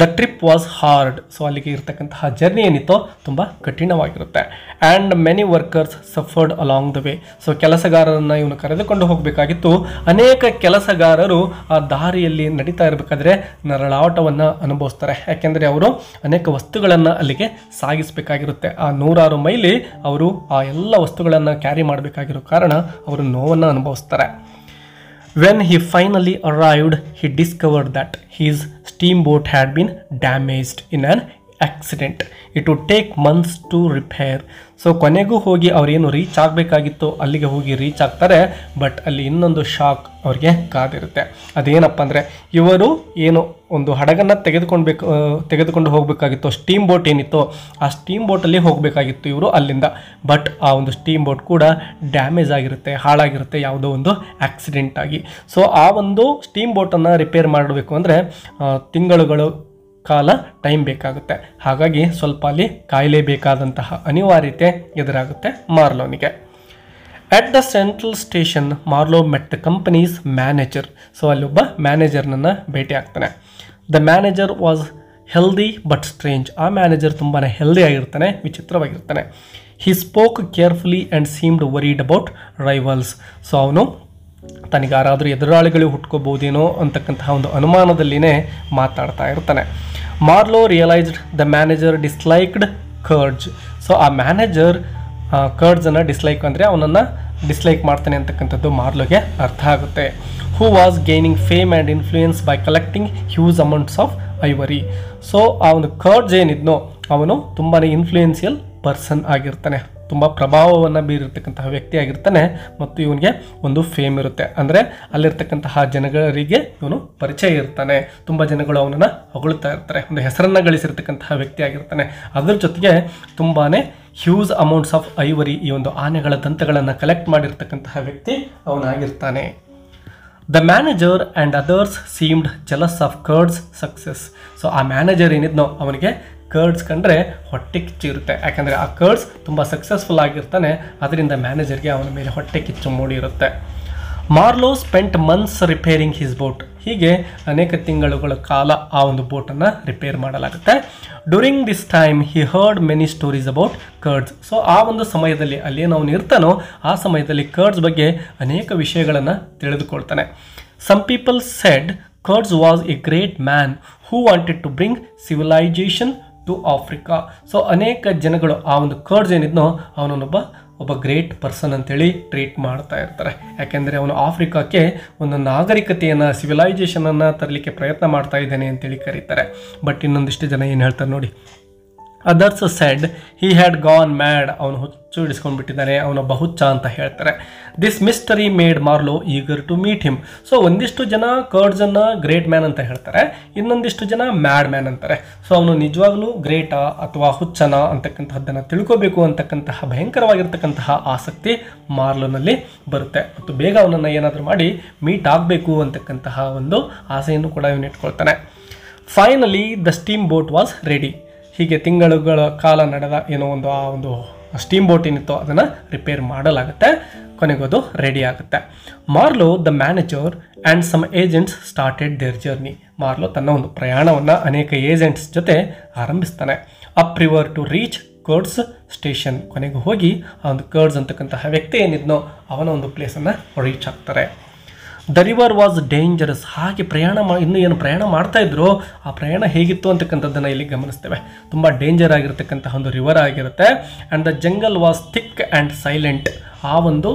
The trip was hard. So ಅಲ್ಲಿಗೆ ಇರತಕ್ಕಂತಹ ಜರ್ನಿ ಏನಿತ್ತೋ ತುಂಬ ಕಠಿಣವಾಗಿರುತ್ತೆ. And many workers suffered along the way. So ಕೆಲಸಗಾರರನ್ನು ಇವನು ಕರೆದುಕೊಂಡು ಹೋಗಬೇಕಾಗಿತ್ತು. ಅನೇಕ ಕೆಲಸಗಾರರು ಆ ದಾರಿಯಲ್ಲಿ ನಡೀತಾ ಇರಬೇಕಾದ್ರೆ ನರಳಾಟವನ್ನು ಅನುಭವಿಸ್ತಾರೆ. ಯಾಕೆಂದರೆ ಅವರು ಅನೇಕ ವಸ್ತುಗಳನ್ನು ಅಲ್ಲಿಗೆ ಸಾಗಿಸಬೇಕಾಗಿರುತ್ತೆ. ಆ 100 ಮೈಲಿ ಅವರು ಆ ಎಲ್ಲ ವಸ್ತುಗಳನ್ನು ಕ್ಯಾರಿ ಮಾಡಬೇಕಾಗಿರೋ ಕಾರಣ ಅವರು ನೋವನ್ನು ಅನುಭವಿಸ್ತಾರೆ. When he finally arrived, he discovered that his steamboat had been damaged in an accident. It would take months to repair. So ಕೊನೆಗೂ ಹೋಗಿ ಅವರೇನು ರೀಚ್ ಆಗಬೇಕಾಗಿತ್ತು ಅಲ್ಲಿಗೆ ಹೋಗಿ ರೀಚ್ ಆಗ್ತಾರೆ. ಬಟ್ ಅಲ್ಲಿ ಇನ್ನೊಂದು ಶಾಕ್ ಅವ್ರಿಗೆ ಕಾದಿರುತ್ತೆ. ಅದೇನಪ್ಪ ಅಂದರೆ, ಇವರು ಏನು ಒಂದು ಹಡಗನ್ನು ತೆಗೆದುಕೊಂಡು ಹೋಗಬೇಕಾಗಿತ್ತು, ಸ್ಟೀಮ್ ಬೋಟ್ ಏನಿತ್ತು ಆ ಸ್ಟೀಮ್ ಬೋಟಲ್ಲಿ ಹೋಗಬೇಕಾಗಿತ್ತು ಇವರು ಅಲ್ಲಿಂದ. ಬಟ್ ಆ ಒಂದು ಸ್ಟೀಮ್ ಬೋಟ್ ಕೂಡ ಡ್ಯಾಮೇಜ್ ಆಗಿರುತ್ತೆ, ಹಾಳಾಗಿರುತ್ತೆ ಯಾವುದೋ ಒಂದು ಆಕ್ಸಿಡೆಂಟ್ ಆಗಿ. ಸೊ ಆ ಒಂದು ಸ್ಟೀಮ್ ಬೋಟನ್ನು ರಿಪೇರ್ ಮಾಡಬೇಕು ಅಂದರೆ ತಿಂಗಳುಗಳು ಕಾಲ ಟೈಮ್ ಬೇಕಾಗುತ್ತೆ. ಹಾಗಾಗಿ ಸ್ವಲ್ಪ ಅಲ್ಲಿ ಕಾಯಲೇಬೇಕಾದಂತಹ ಅನಿವಾರ್ಯತೆ ಎದುರಾಗುತ್ತೆ ಮಾರ್ಲೋನಿಗೆ. At the central station Marlow met the company's manager. So ಅಲ್ಲೊಬ್ಬ ಮ್ಯಾನೇಜರ್ನನ್ನು ಭೇಟಿ ಆಗ್ತಾನೆ. The manager was healthy but strange. ಆ ಮ್ಯಾನೇಜರ್ ತುಂಬಾ ಹೆಲ್ದಿ ಆಗಿರ್ತಾನೆ, ವಿಚಿತ್ರವಾಗಿರ್ತಾನೆ. He spoke carefully and seemed worried about rivals. So ಅವನು ತನಗೆ ಯಾರಾದರೂ ಎದುರಾಳಿಗಳು ಹುಟ್ಕೋಬಹುದೇನೋ ಅಂತಕ್ಕಂತಹ ಒಂದು ಅನುಮಾನದಲ್ಲಿನೇ ಮಾತಾಡ್ತಾ ಇರ್ತಾನೆ. ಮಾರ್ಲೋ ರಿಯಲೈಸ್ಡ್ ದ ಮ್ಯಾನೇಜರ್ ಡಿಸ್ಲೈಕ್ಡ್ ಕರ್ಜ್. ಸೊ ಆ ಮ್ಯಾನೇಜರ್ ಕರ್ಡ್ಸನ್ನು ಡಿಸ್ಲೈಕ್ ಅಂದರೆ ಅವನನ್ನು ಡಿಸ್ಲೈಕ್ ಮಾಡ್ತಾನೆ ಅಂತಕ್ಕಂಥದ್ದು ಮಾರ್ಲೋಗೆ ಅರ್ಥ ಆಗುತ್ತೆ. Who was gaining fame and influence by collecting huge amounts of ivory. So ಆ ಒಂದು ಕರ್ಡ್ಸ್ ಏನಿದ್ನೋ ಅವನು ತುಂಬಾ ಇನ್ಫ್ಲೂಯೆನ್ಸಿಯಲ್ ಪರ್ಸನ್ ಆಗಿರ್ತಾನೆ, ತುಂಬ ಪ್ರಭಾವವನ್ನು ಬೀರಿರ್ತಕ್ಕಂತಹ ವ್ಯಕ್ತಿ ಆಗಿರ್ತಾನೆ ಮತ್ತು ಇವನಿಗೆ ಒಂದು ಫೇಮ್ ಇರುತ್ತೆ. ಅಂದರೆ ಅಲ್ಲಿರ್ತಕ್ಕಂತಹ ಜನಗಳಿಗೆ ಇವನು ಪರಿಚಯ ಇರ್ತಾನೆ, ತುಂಬ ಜನಗಳು ಅವನನ್ನು ಹೊಗಳ್ತಾ ಇರ್ತಾರೆ, ಒಂದು ಹೆಸರನ್ನು ಗಳಿಸಿರ್ತಕ್ಕಂತಹ ವ್ಯಕ್ತಿ ಆಗಿರ್ತಾನೆ. ಅದರ ಜೊತೆಗೆ ತುಂಬಾ ಹ್ಯೂಜ್ ಅಮೌಂಟ್ಸ್ ಆಫ್ ಐವರಿ, ಈ ಒಂದು ಆನೆಗಳ ದಂತಗಳನ್ನು ಕಲೆಕ್ಟ್ ಮಾಡಿರ್ತಕ್ಕಂತಹ ವ್ಯಕ್ತಿ ಅವನಾಗಿರ್ತಾನೆ. The manager and others seemed jealous of Kurtz's success. So ಆ ಮ್ಯಾನೇಜರ್ ಏನಿದ್ನೋ ಅವನಿಗೆ ಕರ್ಡ್ಸ್ ಕಂಡ್ರೆ ಹೊಟ್ಟೆ ಕಿಚ್ಚು ಇರುತ್ತೆ, ಯಾಕಂದರೆ ಆ ಕರ್ಡ್ಸ್ ತುಂಬ ಸಕ್ಸಸ್ಫುಲ್ ಆಗಿರ್ತಾನೆ, ಅದರಿಂದ ಮ್ಯಾನೇಜರ್ಗೆ ಅವನ ಮೇಲೆ ಹೊಟ್ಟೆ ಕಿಚ್ಚು ಮೂಡಿರುತ್ತೆ. Marlow spent months repairing his boat. ಹೀಗೆ ಅನೇಕ ತಿಂಗಳುಗಳ ಕಾಲ ಆ ಒಂದು ಬೋಟನ್ನು ರಿಪೇರ್ ಮಾಡಲಾಗುತ್ತೆ. During this time he heard many stories about Kurtz. So ಆ ಒಂದು ಸಮಯದಲ್ಲಿ ಅಲ್ಲೇನು ಅವನು ಇರ್ತಾನೋ ಆ ಸಮಯದಲ್ಲಿ ಕರ್ಡ್ಸ್ ಬಗ್ಗೆ ಅನೇಕ ವಿಷಯಗಳನ್ನು ತಿಳಿದುಕೊಳ್ತಾನೆ. Some people said Kurtz was a great man who wanted to bring civilisation to Africa. So ಅನೇಕ ಜನಗಳು ಆ ಒಂದು ಕರ್ಡ್ಸ್ ಏನಿದ್ನೋ ಒಬ್ಬ ಗ್ರೇಟ್ ಪರ್ಸನ್ ಅಂತೇಳಿ ಟ್ರೀಟ್ ಮಾಡ್ತಾ ಇರ್ತಾರೆ, ಯಾಕೆಂದರೆ ಅವನು ಆಫ್ರಿಕಾಕ್ಕೆ ಒಂದು ನಾಗರಿಕತೆಯನ್ನು ಸಿವಿಲೈಜೇಷನನ್ನು ತರಲಿಕ್ಕೆ ಪ್ರಯತ್ನ ಮಾಡ್ತಾ ಇದ್ದಾನೆ ಅಂತೇಳಿ ಕರೀತಾರೆ. ಬಟ್ ಇನ್ನೊಂದಿಷ್ಟು ಜನ ಏನು ಹೇಳ್ತಾರೆ ನೋಡಿ, others said he had gone mad, ಅವನು ಹುಚ್ಚು ಹಿಡಿಸ್ಕೊಂಡ್ಬಿಟ್ಟಿದ್ದಾನೆ, ಅವನೊಬ್ಬ ಹುಚ್ಚ ಅಂತ ಹೇಳ್ತಾರೆ. This mystery made Marlow eager to meet him. So ಒಂದಿಷ್ಟು ಜನ ಕರ್ಡ್ಸನ್ನು ಗ್ರೇಟ್ ಮ್ಯಾನ್ ಅಂತ ಹೇಳ್ತಾರೆ, ಇನ್ನೊಂದಿಷ್ಟು ಜನ ಮ್ಯಾಡ್ ಮ್ಯಾನ್ ಅಂತಾರೆ. ಸೊ ಅವನು ನಿಜವಾಗ್ಲೂ ಗ್ರೇಟಾ ಅಥವಾ ಹುಚ್ಚನ ಅಂತಕ್ಕಂತಹದ್ದನ್ನು ತಿಳ್ಕೋಬೇಕು ಅಂತಕ್ಕಂತಹ ಭಯಂಕರವಾಗಿರ್ತಕ್ಕಂತಹ ಆಸಕ್ತಿ ಮಾರ್ಲೋನಲ್ಲಿ ಬರುತ್ತೆ ಮತ್ತು ಬೇಗ ಅವನನ್ನು ಏನಾದರೂ ಮಾಡಿ ಮೀಟ್ ಆಗಬೇಕು ಅಂತಕ್ಕಂತಹ ಒಂದು ಆಸೆಯನ್ನು ಕೂಡ ಇವನು ಇಟ್ಕೊಳ್ತಾನೆ. Finally the steam boat was ready. ಹೀಗೆ ತಿಂಗಳುಗಳ ಕಾಲ ನಡೆದ ಆ ಒಂದು ಸ್ಟೀಮ್ ಬೋಟ್ ಏನಿತ್ತೋ ಅದನ್ನು ರಿಪೇರ್ ಮಾಡಲಾಗುತ್ತೆ, ಕೊನೆಗೋದು ರೆಡಿ ಆಗುತ್ತೆ. Marlow the manager and some agents started their journey. Marlow ತನ್ನ ಒಂದು ಪ್ರಯಾಣವನ್ನು ಅನೇಕ ಏಜೆಂಟ್ಸ್ ಜೊತೆ ಆರಂಭಿಸ್ತಾನೆ. Up river to reach Kurtz's station. ಕೊನೆಗೂ ಹೋಗಿ ಆ ಒಂದು ಕರ್ಡ್ಸ್ ಅಂತಕ್ಕಂತಹ ವ್ಯಕ್ತಿ ಏನಿದ್ನೋ ಅವನ ಒಂದು ಪ್ಲೇಸನ್ನು ರೀಚ್ ಆಗ್ತಾರೆ. The river was dangerous. ಹಾಗೆ ಇನ್ನೂ ಏನು ಪ್ರಯಾಣ ಮಾಡ್ತಾ ಇದ್ರು ಆ ಪ್ರಯಾಣ ಹೇಗಿತ್ತು ಅಂತಕ್ಕಂಥದ್ದನ್ನು ಇಲ್ಲಿ ಗಮನಿಸ್ತೇವೆ. ತುಂಬ ಡೇಂಜರ್ ಆಗಿರತಕ್ಕಂತಹ ಒಂದು ರಿವರ್ ಆಗಿರುತ್ತೆ. And the jungle was thick and silent. ಆ ಒಂದು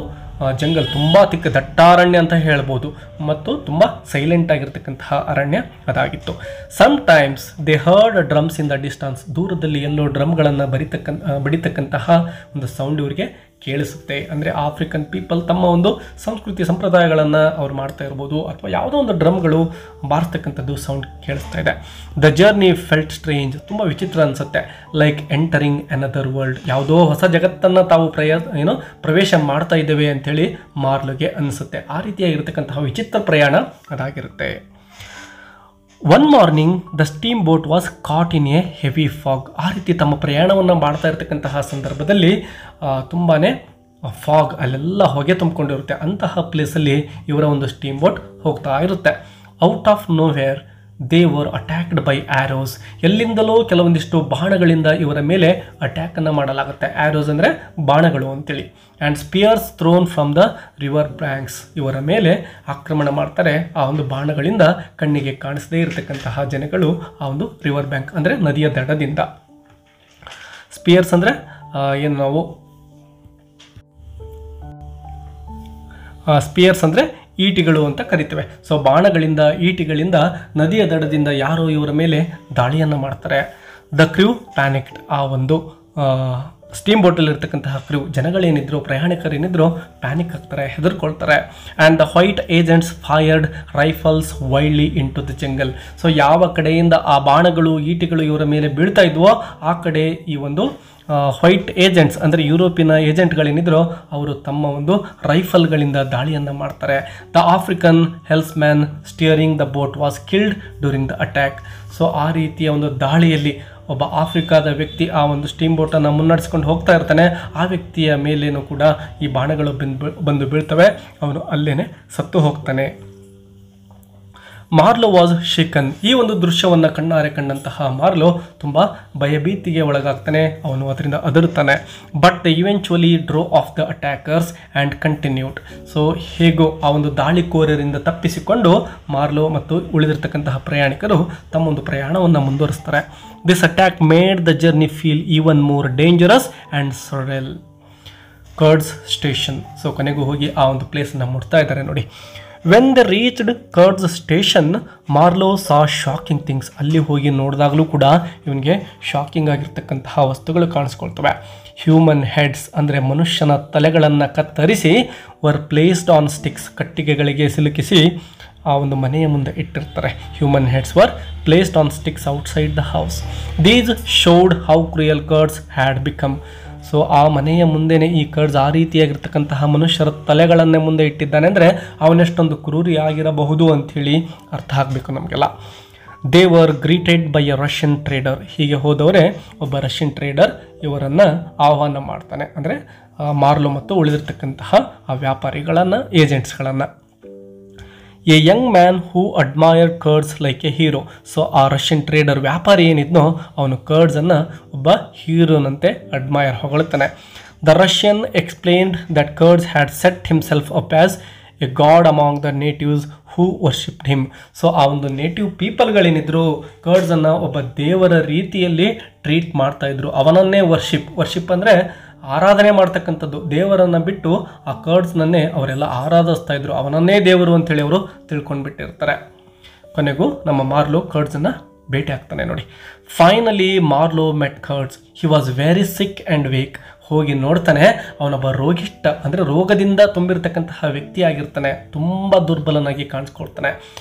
ಜಂಗಲ್ ತುಂಬ ದಟ್ಟಾರಣ್ಯ ಅಂತ ಹೇಳ್ಬೋದು ಮತ್ತು ತುಂಬ ಸೈಲೆಂಟ್ ಆಗಿರ್ತಕ್ಕಂತಹ ಅರಣ್ಯ ಅದಾಗಿತ್ತು. Sometimes they heard drums in the distance. ದೂರದಲ್ಲಿ ಎಲ್ಲೋ ಡ್ರಮ್ಗಳನ್ನು ಬಡಿತಕ್ಕಂತಹ ಒಂದು ಸೌಂಡ್ ಇವರಿಗೆ ಕೇಳಿಸುತ್ತೆ. ಅಂದರೆ ಆಫ್ರಿಕನ್ ಪೀಪಲ್ ತಮ್ಮ ಒಂದು ಸಂಸ್ಕೃತಿ ಸಂಪ್ರದಾಯಗಳನ್ನು ಅವ್ರು ಮಾಡ್ತಾ ಇರ್ಬೋದು ಅಥವಾ ಯಾವುದೋ ಒಂದು ಡ್ರಮ್ಗಳು ಬಾರಿಸ್ತಕ್ಕಂಥದ್ದು ಸೌಂಡ್ ಕೇಳಿಸ್ತಾ ಇದೆ. The journey felt strange. ತುಂಬ ವಿಚಿತ್ರ ಅನಿಸುತ್ತೆ. Like entering another world. ಯಾವುದೋ ಹೊಸ ಜಗತ್ತನ್ನು ತಾವು ಪ್ರವೇಶ ಮಾಡ್ತಾ ಇದ್ದೇವೆ ಅಂಥೇಳಿ ಮಾರ್ಲೋಗೆ ಅನಿಸುತ್ತೆ. ಆ ರೀತಿಯಾಗಿರ್ತಕ್ಕಂತಹ ವಿಚಿತ್ರ ಪ್ರಯಾಣ ಅದಾಗಿರುತ್ತೆ. One morning the steam boat was caught in a heavy fog. ಆ ರೀತಿ ತಮ್ಮ ಪ್ರಯಾಣವನ್ನು ಮಾಡ್ತಾ ಇರತಕ್ಕಂತಹ ಸಂದರ್ಭದಲ್ಲಿ ತುಂಬಾ ಫಾಗ್, ಅಲ್ಲೆಲ್ಲ ಹೊಗೆ ತುಂಬಿಕೊಂಡಿರುತ್ತೆ. ಅಂತಹ ಪ್ಲೇಸಲ್ಲಿ ಇವರ ಒಂದು ಸ್ಟೀಮ್ ಬೋಟ್ ಹೋಗ್ತಾ ಇರುತ್ತೆ. Out of nowhere they were attacked by arrows. ಎಲ್ಲಿಂದಲೋ ಕೆಲವೊಂದಿಷ್ಟು ಬಾಣಗಳಿಂದ ಇವರ ಮೇಲೆ ಅಟ್ಯಾಕನ್ನು ಮಾಡಲಾಗುತ್ತೆ. ಆ್ಯರೋಸ್ ಅಂದರೆ ಬಾಣಗಳು ಅಂತೇಳಿ. And spears throne from the river banks. ಇವರ ಮೇಲೆ ಆಕ್ರಮಣ ಮಾಡ್ತಾರೆ ಆ ಒಂದು ಬಾಣಗಳಿಂದ. ಕಣ್ಣಿಗೆ ಕಾಣಿಸದೇ ಇರತಕ್ಕಂತಹ ಜನಗಳು ಆ ಒಂದು ರಿವರ್ ಬ್ಯಾಂಕ್ ಅಂದರೆ ನದಿಯ ದಡದಿಂದ. ಸ್ಪಿಯರ್ಸ್ ಅಂದರೆ ಏನು ನಾವು ಸ್ಪಿಯರ್ಸ್ ಅಂದರೆ ಈಟಿಗಳು ಅಂತ ಕರಿತೇವೆ. ಸೊ ಬಾಣಗಳಿಂದ ಈಟಿಗಳಿಂದ ನದಿಯ ದಡದಿಂದ ಯಾರೋ ಇವರ ಮೇಲೆ ದಾಳಿಯನ್ನು ಮಾಡ್ತಾರೆ. The crew panicked. ಆ ಒಂದು ಸ್ಟೀಮ್ ಬೋಟಲ್ಲಿರ್ತಕ್ಕಂತಹ ಕ್ರ್ಯೂ ಜನಗಳೇನಿದ್ರು ಪ್ರಯಾಣಿಕರೇನಿದ್ರು ಪ್ಯಾನಿಕ್ ಆಗ್ತಾರೆ, ಹೆದರ್ಕೊಳ್ತಾರೆ. And the white agents fired rifles wildly into the jungle. So ಯಾವ ಕಡೆಯಿಂದ ಆ ಬಾಣಗಳು ಈಟಿಗಳು ಇವರ ಮೇಲೆ ಬೀಳ್ತಾ ಇದ್ವೋ ಆ ಕಡೆ ಈ ಒಂದು ವೈಟ್ ಏಜೆಂಟ್ಸ್ ಅಂದರೆ ಯುರೋಪಿನ ಏಜೆಂಟ್ಗಳೇನಿದ್ರು ಅವರು ತಮ್ಮ ಒಂದು ರೈಫಲ್ಗಳಿಂದ ದಾಳಿಯನ್ನು ಮಾಡ್ತಾರೆ. The African helmsman steering the boat was killed during the attack. So ಆ ರೀತಿಯ ಒಂದು ದಾಳಿಯಲ್ಲಿ ಒಬ್ಬ ಆಫ್ರಿಕಾದ ವ್ಯಕ್ತಿ ಆ ಒಂದು ಸ್ಟೀಮ್ ಬೋಟನ್ನು ಮುನ್ನಡೆಸ್ಕೊಂಡು ಹೋಗ್ತಾ ಇರ್ತಾನೆ. ಆ ವ್ಯಕ್ತಿಯ ಮೇಲೇನೂ ಕೂಡ ಈ ಬಾಣಗಳು ಬಂದು ಬೀಳ್ತವೆ, ಅವನು ಅಲ್ಲೇ ಸತ್ತು ಹೋಗ್ತಾನೆ. ಮಾರ್ಲೋ ವಾಸ್ ಶೇಕನ್. ಈ ಒಂದು ದೃಶ್ಯವನ್ನು ಕಣ್ಣಾರೆ ಕಂಡಂತಹ ಮಾರ್ಲೋ ತುಂಬ ಭಯಭೀತಿಗೆ ಒಳಗಾಗ್ತಾನೆ, ಅವನು ಅದರಿಂದ ಅದರುತ್ತಾನೆ. But the eventually drove off the attackers and continued. So ಹೇಗೋ ಆ ಒಂದು ದಾಳಿಕೋರರಿಂದ ತಪ್ಪಿಸಿಕೊಂಡು ಮಾರ್ಲೋ ಮತ್ತು ಉಳಿದಿರ್ತಕ್ಕಂತಹ ಪ್ರಯಾಣಿಕರು ತಮ್ಮ ಒಂದು ಪ್ರಯಾಣವನ್ನು ಮುಂದುವರಿಸ್ತಾರೆ. This attack made the journey feel even more dangerous and surreal. Kurtz's station. So ಕೊನೆಗೂ ಹೋಗಿ ಆ ಒಂದು ಪ್ಲೇಸನ್ನು ಮುಟ್ತಾ ಇದ್ದಾರೆ ನೋಡಿ. When the reached Kurtz's station Marlow saw shocking things. ಅಲ್ಲಿ ಹೋಗಿ ನೋಡಿದಾಗಲೂ ಕೂಡ ಇವನಿಗೆ ಶಾಕಿಂಗ್ ಆಗಿರ್ತಕ್ಕಂತಹ ವಸ್ತುಗಳು ಕಾಣಿಸ್ಕೊಳ್ತವೆ. ಹ್ಯೂಮನ್ ಹೆಡ್ಸ್ ಅಂದರೆ ಮನುಷ್ಯನ ತಲೆಗಳನ್ನು ಕತ್ತರಿಸಿ ವರ್ ಪ್ಲೇಸ್ಡ್ ಆನ್ ಸ್ಟಿಕ್ಸ್. ಕಟ್ಟಿಗೆಗಳಿಗೆ ಸಿಲುಕಿಸಿ ಆ ಒಂದು ಮನೆಯ ಮುಂದೆ ಇಟ್ಟಿರ್ತಾರೆ. Human heads var placed on sticks outside the house. These showed how cruel curds had become. So ಆ ಮನೆಯ ಮುಂದೆನೇ ಈ ಕರ್ಡ್ಸ್ ಆ ರೀತಿಯಾಗಿರ್ತಕ್ಕಂತಹ ಮನುಷ್ಯರ ತಲೆಗಳನ್ನೇ ಮುಂದೆ ಇಟ್ಟಿದ್ದಾನೆ ಅಂದರೆ ಅವನೆಷ್ಟೊಂದು ಕ್ರೂರಿ ಆಗಿರಬಹುದು ಅಂಥೇಳಿ ಅರ್ಥ ಆಗಬೇಕು ನಮಗೆಲ್ಲ. They were greeted by A Russian trader. ಹೀಗೆ ಹೋದವರೇ ಒಬ್ಬ ರಷ್ಯನ್ ಟ್ರೇಡರ್ ಇವರನ್ನು ಆಹ್ವಾನ ಮಾಡ್ತಾನೆ, ಅಂದರೆ ಮಾರ್ಲೋ ಮತ್ತು ಉಳಿದಿರ್ತಕ್ಕಂತಹ ಆ ವ್ಯಾಪಾರಿಗಳನ್ನು, ಏಜೆಂಟ್ಸ್ಗಳನ್ನು. A young man who admire Kurtz like a hero. So ಆ ರಷ್ಯನ್ ಟ್ರೇಡರ್ ವ್ಯಾಪಾರಿ ಏನಿದ್ನೋ ಅವನು ಕರ್ಡ್ಸನ್ನು ಒಬ್ಬ ಹೀರೋನಂತೆ ಅಡ್ಮೈರ್ ಹೊಗಳುತ್ತಾನೆ. The Russian explained that Kurtz had set himself up as a god among the natives who worshipped him. So ಆ ಒಂದು ನೇಟಿವ್ ಪೀಪಲ್ಗಳೇನಿದ್ರು ಕರ್ಡ್ಸನ್ನು ಒಬ್ಬ ದೇವರ ರೀತಿಯಲ್ಲಿ ಟ್ರೀಟ್ ಮಾಡ್ತಾಯಿದ್ರು. ಅವನನ್ನೇ ವರ್ಷಿಪ್ ಅಂದರೆ ಆರಾಧನೆ ಮಾಡ್ತಕ್ಕಂಥದ್ದು. ದೇವರನ್ನು ಬಿಟ್ಟು ಆ ಕರ್ಡ್ಸ್ನನ್ನೇ ಅವರೆಲ್ಲ ಆರಾಧಿಸ್ತಾ ಇದ್ರು, ಅವನನ್ನೇ ದೇವರು ಅಂತೇಳಿ ಅವರು ತಿಳ್ಕೊಂಡ್ಬಿಟ್ಟಿರ್ತಾರೆ. ಕೊನೆಗೂ ನಮ್ಮ ಮಾರ್ಲೋ ಕರ್ಡ್ಸನ್ನು ಭೇಟಿ ಆಗ್ತಾನೆ ನೋಡಿ. Finally Marlow met Kurtz. He was very sick and weak. ಹೋಗಿ ನೋಡ್ತಾನೆ, ಅವನೊಬ್ಬ ರೋಗಿಷ್ಠ ಅಂದರೆ ರೋಗದಿಂದ ತುಂಬಿರ್ತಕ್ಕಂತಹ ವ್ಯಕ್ತಿ ಆಗಿರ್ತಾನೆ, ತುಂಬ ದುರ್ಬಲನಾಗಿ ಕಾಣಿಸ್ಕೊಳ್ತಾನೆ.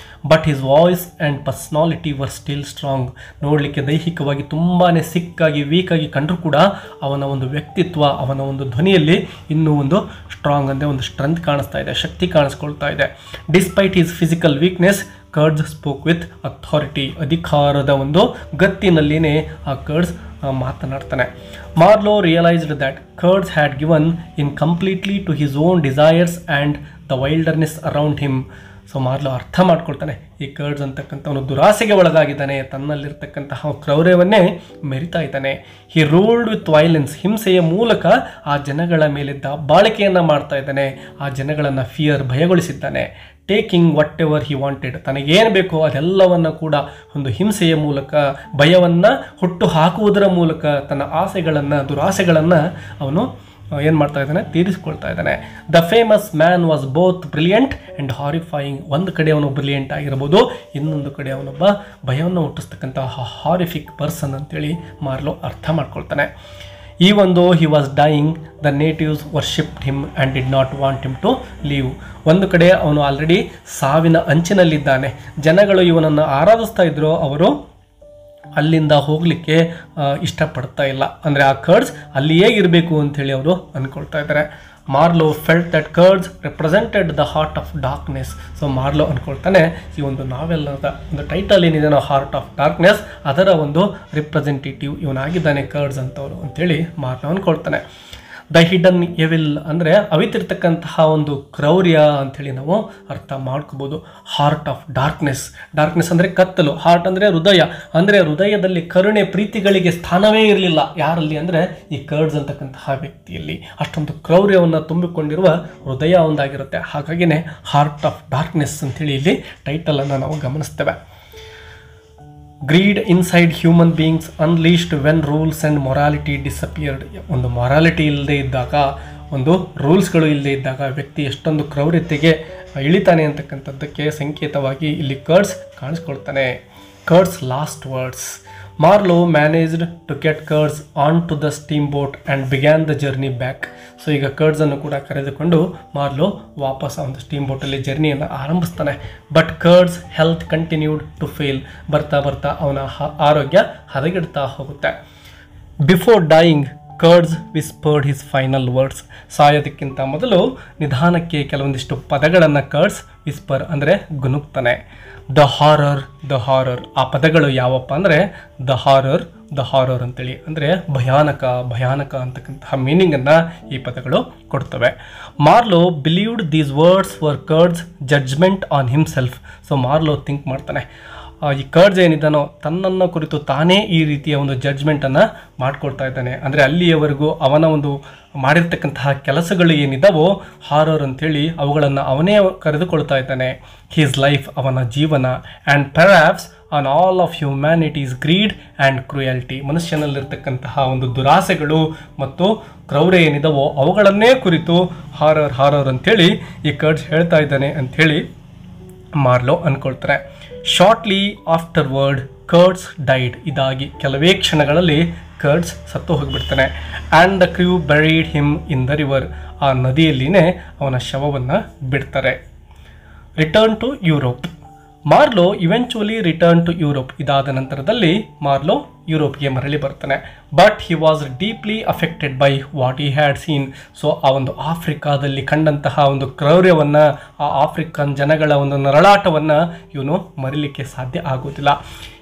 But his voice and personality were still strong. ನೋಡಲಿಕ್ಕೆ ದೈಹಿಕವಾಗಿ ತುಂಬಾ ಸಿಕ್ಕಾಗಿ ವೀಕಾಗಿ ಕಂಡರೂ ಕೂಡ ಅವನ ಒಂದು ವ್ಯಕ್ತಿತ್ವ, ಅವನ ಒಂದು ಧ್ವನಿಯಲ್ಲಿ ಇನ್ನೂ ಒಂದು ಸ್ಟ್ರಾಂಗ್ ಅಂದರೆ ಒಂದು ಸ್ಟ್ರೆಂತ್ ಕಾಣಿಸ್ತಾ ಇದೆ, ಶಕ್ತಿ ಕಾಣಿಸ್ಕೊಳ್ತಾ ಇದೆ. Despite his physical weakness Kurtz spoke with authority. ಅಧಿಕಾರದ ಒಂದು ಗತ್ತಿನಲ್ಲಿನೇ ಆ ಕರ್ಡ್ಸ್ ಮಾತನಾಡ್ತಾನೆ. Marlow realised that Kurtz had given in completely to his own desires and the wilderness around him. So Marlow ಅರ್ಥ ಮಾಡ್ಕೊಳ್ತಾನೆ, ಈ ಕರ್ಡ್ಸ್ ಅಂತಕ್ಕಂಥವನು ದುರಾಸೆಗೆ ಒಳಗಾಗಿದ್ದಾನೆ, ತನ್ನಲ್ಲಿರ್ತಕ್ಕಂತಹ ಕ್ರೌರ್ಯವನ್ನೇ ಮೆರಿತಾ ಇದ್ದಾನೆ. He ruled with violence. ಹಿಂಸೆಯ ಮೂಲಕ ಆ ಜನಗಳ ಮೇಲಿದ್ದ ಬಾಳಿಕೆಯನ್ನು ಮಾಡ್ತಾ ಇದ್ದಾನೆ, ಆ ಜನಗಳನ್ನು ಭಯಗೊಳಿಸಿದ್ದಾನೆ. Taking whatever he wanted. ತನಗೇನು ಬೇಕೋ ಅದೆಲ್ಲವನ್ನು ಕೂಡ ಒಂದು ಹಿಂಸೆಯ ಮೂಲಕ, ಭಯವನ್ನು ಹುಟ್ಟು ಹಾಕುವುದರ ಮೂಲಕ ತನ್ನ ಆಸೆಗಳನ್ನು, ದುರಾಸೆಗಳನ್ನು ಅವನು ಏನು ಮಾಡ್ತಾ ಇದ್ದಾನೆ, ತೀರಿಸ್ಕೊಳ್ತಾ ಇದ್ದಾನೆ. The famous man was both brilliant and horrifying. ಒಂದು ಕಡೆ ಅವನು ಬ್ರಿಲಿಯಂಟ್ ಆಗಿರ್ಬೋದು, ಇನ್ನೊಂದು ಕಡೆ ಅವನೊಬ್ಬ ಭಯವನ್ನು ಹುಟ್ಟಿಸ್ತಕ್ಕಂತಹ ಹಾರಿಫಿಕ್ ಪರ್ಸನ್ ಅಂತೇಳಿ ಮಾರ್ಲೋ ಅರ್ಥ ಮಾಡ್ಕೊಳ್ತಾನೆ. Even though he was dying the natives worshipped him and did not want him to leave. ಒಂದು ಕಡೆ ಅವನು ಆಲ್ರೆಡಿ ಸಾವಿನ ಅಂಚಿನಲ್ಲಿದ್ದಾನೆ, ಜನಗಳು ಇವನನ್ನು ಆರಾಧಿಸ್ತಾ ಇದ್ರು, ಅವರು ಅಲ್ಲಿಂದ ಹೋಗಲಿಕ್ಕೆ ಇಷ್ಟಪಡ್ತಾ ಇಲ್ಲ, ಅಂದರೆ ಆ ಕರ್ಡ್ಸ್ ಅಲ್ಲಿಯೇ ಇರಬೇಕು ಅಂಥೇಳಿ ಅವರು ಅಂದ್ಕೊಳ್ತಾ ಇದ್ದಾರೆ. Marlow felt that Kurtz represented the heart of darkness. So Marlow ಅಂದ್ಕೊಳ್ತಾನೆ, ಈ ಒಂದು ನಾವೆಲ್ಲದ ಒಂದು ಟೈಟಲ್ ಏನಿದೆ ನಾವು ಹಾರ್ಟ್ ಆಫ್ ಡಾರ್ಕ್ನೆಸ್, ಅದರ ಒಂದು ರಿಪ್ರೆಸೆಂಟೇಟಿವ್ ಇವನಾಗಿದ್ದಾನೆ ಕರ್ಡ್ಸ್ ಅಂತವರು ಅಂತೇಳಿ ಮಾರ್ಲೋ ಅಂದ್ಕೊಳ್ತಾನೆ. ದ ಹಿಡನ್ ಎವಿಲ್ ಅಂದರೆ ಅವಿತಿರ್ತಕ್ಕಂತಹ ಒಂದು ಕ್ರೌರ್ಯ ಅಂಥೇಳಿ ನಾವು ಅರ್ಥ ಮಾಡ್ಕೋಬೋದು. Heart of darkness. ಡಾರ್ಕ್ನೆಸ್ ಅಂದರೆ ಕತ್ತಲು, ಹಾರ್ಟ್ ಅಂದರೆ ಹೃದಯ, ಅಂದರೆ ಹೃದಯದಲ್ಲಿ ಕರುಣೆ ಪ್ರೀತಿಗಳಿಗೆ ಸ್ಥಾನವೇ ಇರಲಿಲ್ಲ. ಯಾರಲ್ಲಿ ಅಂದರೆ ಈ ಕರ್ಡ್ಸ್ ಅಂತಕ್ಕಂತಹ ವ್ಯಕ್ತಿಯಲ್ಲಿ ಅಷ್ಟೊಂದು ಕ್ರೌರ್ಯವನ್ನು ತುಂಬಿಕೊಂಡಿರುವ ಹೃದಯ ಒಂದಾಗಿರುತ್ತೆ. ಹಾಗಾಗಿನೇ ಹಾರ್ಟ್ ಆಫ್ ಡಾರ್ಕ್ನೆಸ್ ಅಂಥೇಳಿ ಇಲ್ಲಿ ಟೈಟಲನ್ನು ನಾವು ಗಮನಿಸ್ತೇವೆ. Greed inside human beings unleashed when rules and morality disappeared. ಒಂದು ಮೊರಾಲಿಟಿ ಇಲ್ಲದೆ ಇದ್ದಾಗ, ಒಂದು ರೂಲ್ಸ್ಗಳು ಇಲ್ಲದೆ ಇದ್ದಾಗ ವ್ಯಕ್ತಿ ಎಷ್ಟೊಂದು ಕ್ರೌರ್ಯತೆಗೆ ಇಳಿತಾನೆ ಅಂತಕ್ಕಂಥದ್ದಕ್ಕೆ ಸಂಕೇತವಾಗಿ ಇಲ್ಲಿ ಕರ್ಡ್ಸ್ ಕಾಣಿಸ್ಕೊಳ್ತಾನೆ. Kurtz's last words. Marlow managed to get Kurtz on to the steam boat and began the journey back. So ಈಗ ಕರ್ಡ್ಸನ್ನು ಕೂಡ ಕರೆದುಕೊಂಡು ಮಾರ್ಲೋ ವಾಪಸ್ ಆ ಒಂದು ಸ್ಟೀಮ್ ಬೋಟಲ್ಲಿ ಜರ್ನಿಯನ್ನು ಆರಂಭಿಸ್ತಾನೆ. But Kurtz's health continued to fail. ಬರ್ತಾ ಬರ್ತಾ ಅವನ ಆರೋಗ್ಯ ಹದಗೆಡ್ತಾ ಹೋಗುತ್ತೆ. Before dying Kurtz whispered his final words. ಸಾಯೋದಕ್ಕಿಂತ ಮೊದಲು ನಿಧಾನಕ್ಕೆ ಕೆಲವೊಂದಿಷ್ಟು ಪದಗಳನ್ನು ಕರ್ಡ್ಸ್ ವಿಸ್ಪರ್ ಅಂದರೆ ಗುನುಗ್ತಾನೆ. ದ ಹಾರರ್ ಆ ಪದಗಳು ಯಾವಪ್ಪ ಅಂದರೆ ದ ಹಾರರ್ ಅಂತೇಳಿ ಅಂದರೆ ಭಯಾನಕ ಅಂತಕ್ಕಂತಹ ಮೀನಿಂಗನ್ನು ಈ ಪದಗಳು ಕೊಡ್ತವೆ. Marlow believed these words were Kurtz's judgement on himself. So Marlow think ಮಾಡ್ತಾನೆ, ಈ ಕರ್ಡ್ಸ್ ಏನಿದ್ದಾನೋ ತನ್ನನ್ನು ಕುರಿತು ತಾನೇ ಈ ರೀತಿಯ ಒಂದು ಜಡ್ಜ್ಮೆಂಟನ್ನು ಮಾಡ್ಕೊಳ್ತಾ ಇದ್ದಾನೆ. ಅಂದರೆ ಅಲ್ಲಿಯವರೆಗೂ ಅವನ ಒಂದು ಮಾಡಿರ್ತಕ್ಕಂತಹ ಕೆಲಸಗಳು ಏನಿದ್ದಾವೋ ಹಾರರ್ ಅಂಥೇಳಿ ಅವುಗಳನ್ನು ಅವನೇ ಕರೆದುಕೊಳ್ತಾ ಇದ್ದಾನೆ. ಹೀಸ್ ಲೈಫ್ ಅವನ ಜೀವನ and perhaps on all of humanity's greed and cruelty. ಮನುಷ್ಯನಲ್ಲಿರ್ತಕ್ಕಂತಹ ಒಂದು ದುರಾಸೆಗಳು ಮತ್ತು ಕ್ರೌರ್ಯ ಏನಿದಾವೋ ಅವುಗಳನ್ನೇ ಕುರಿತು ಹಾರರ್ ಅಂಥೇಳಿ ಈ ಕರ್ಡ್ಸ್ ಹೇಳ್ತಾ ಇದ್ದಾನೆ ಅಂಥೇಳಿ ಮಾರ್ಲೋ ಅಂದ್ಕೊಳ್ತಾರೆ. Shortly afterward Kurtz died. ಇದಾಗಿ ಕೆಲವೇ ಕ್ಷಣಗಳಲ್ಲಿ ಕರ್ಡ್ಸ್ ಸತ್ತು ಹೋಗಿಬಿಡ್ತಾನೆ. And the crew buried him in the river. ಆ ನದಿಯಲ್ಲಿನೇ ಅವನ ಶವವನ್ನು ಬಿಡ್ತಾರೆ. Return to Europe. Marlow eventually return to Europe. ಇದಾದ ನಂತರದಲ್ಲಿ ಮಾರ್ಲೋ ಯುರೋಪ್ಗೆ ಮರಳಿ ಬರ್ತಾನೆ. But he was deeply affected by what he had seen. So ಆ ಒಂದು ಆಫ್ರಿಕಾದಲ್ಲಿ ಕಂಡಂತಹ ಒಂದು ಕ್ರೌರ್ಯವನ್ನು, ಆ ಆಫ್ರಿಕನ್ ಜನಗಳ ಒಂದು ನರಳಾಟವನ್ನು ಇವನು ಮರಿಲಿಕ್ಕೆ ಸಾಧ್ಯ ಆಗೋದಿಲ್ಲ.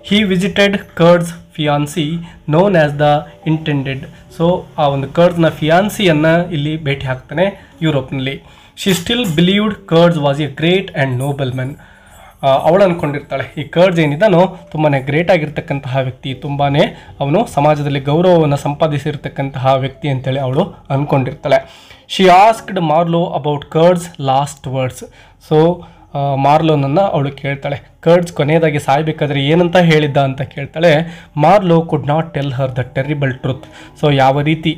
He visited Kurtz's fiancee known as the intended. So ಆ ಒಂದು ಕರ್ಡ್ಸ್ನ ಫಿಯಾನ್ಸಿಯನ್ನು ಇಲ್ಲಿ ಭೇಟಿ ಹಾಕ್ತಾನೆ ಯುರೋಪ್ನಲ್ಲಿ. She still believed Kurtz was a great and noble men. ಅವಳು ಅಂದ್ಕೊಂಡಿರ್ತಾಳೆ ಈ ಕರ್ಡ್ಸ್ ಏನಿದ್ದಾನೋ ತುಂಬಾ ಗ್ರೇಟ್ ಆಗಿರ್ತಕ್ಕಂತಹ ವ್ಯಕ್ತಿ, ತುಂಬಾ ಅವನು ಸಮಾಜದಲ್ಲಿ ಗೌರವವನ್ನು ಸಂಪಾದಿಸಿರ್ತಕ್ಕಂತಹ ವ್ಯಕ್ತಿ ಅಂತೇಳಿ ಅವಳು ಅಂದ್ಕೊಂಡಿರ್ತಾಳೆ. She asked Marlow about Kurtz's last words. So ಮಾರ್ಲೋನನ್ನು ಅವಳು ಕೇಳ್ತಾಳೆ, ಕರ್ಡ್ಸ್ ಕೊನೆಯದಾಗಿ ಸಾಯಬೇಕಾದ್ರೆ ಏನಂತ ಹೇಳಿದ್ದ ಅಂತ ಕೇಳ್ತಾಳೆ. Marlow could not tell her the terrible truth. So ಯಾವ ರೀತಿ